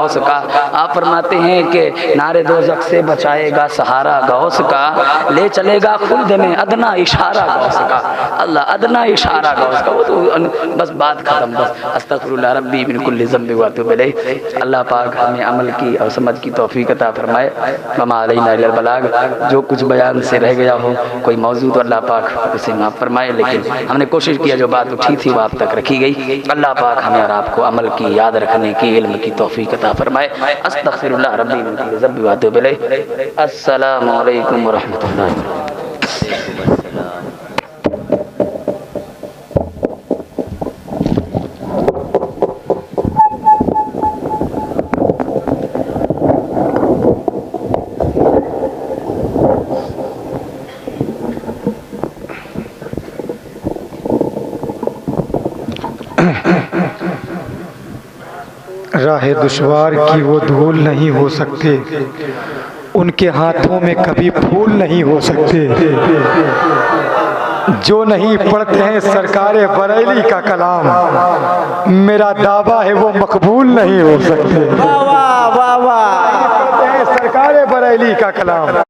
غوث کا. آپ فرماتے ہیں کہ نارے دوزخ سے بچائے گا سہارا غوث کا, لے چلے گا خلد میں ادنا اشارہ غوث کا. اللہ ادنا اشارہ غوث کا, وہ تو بس بات ختم. بس استغفر اللہ ربی من کل ذنب واتوب الیہ. اللہ پاک ہمیں عمل کی اور سمجھ کی توفیق عطا فرمائے. وما علینا الا البلاغ. جو کچھ بیان سے رہ گیا ہو کوئی موضوع تو اللہ پاک اسے معاف فرمائے, لیکن ہم نے کوشش کیا جو بات اٹھی تھی وہ آپ تک رکھی گئی. اللہ پاک ہمیں اور آپ کو عمل کی, یاد رکھنے کی, علم کی توفیق عطا فرمائے. استغفر اللہ ربی من کل ذنب واتوب الیہ. السلام علیکم ورحمۃ اللہ وبرکاتہ. راہ دشوار کی وہ دھول نہیں ہو سکتے, ان کے ہاتھوں میں کبھی پھول نہیں ہو سکتے. جو نہیں پڑھتے ہیں سرکار بریلی کا کلام, میرا دعویٰ ہے وہ مقبول نہیں ہو سکتے. واہ واہ واہ واہ. سرکار بریلی کا کلام.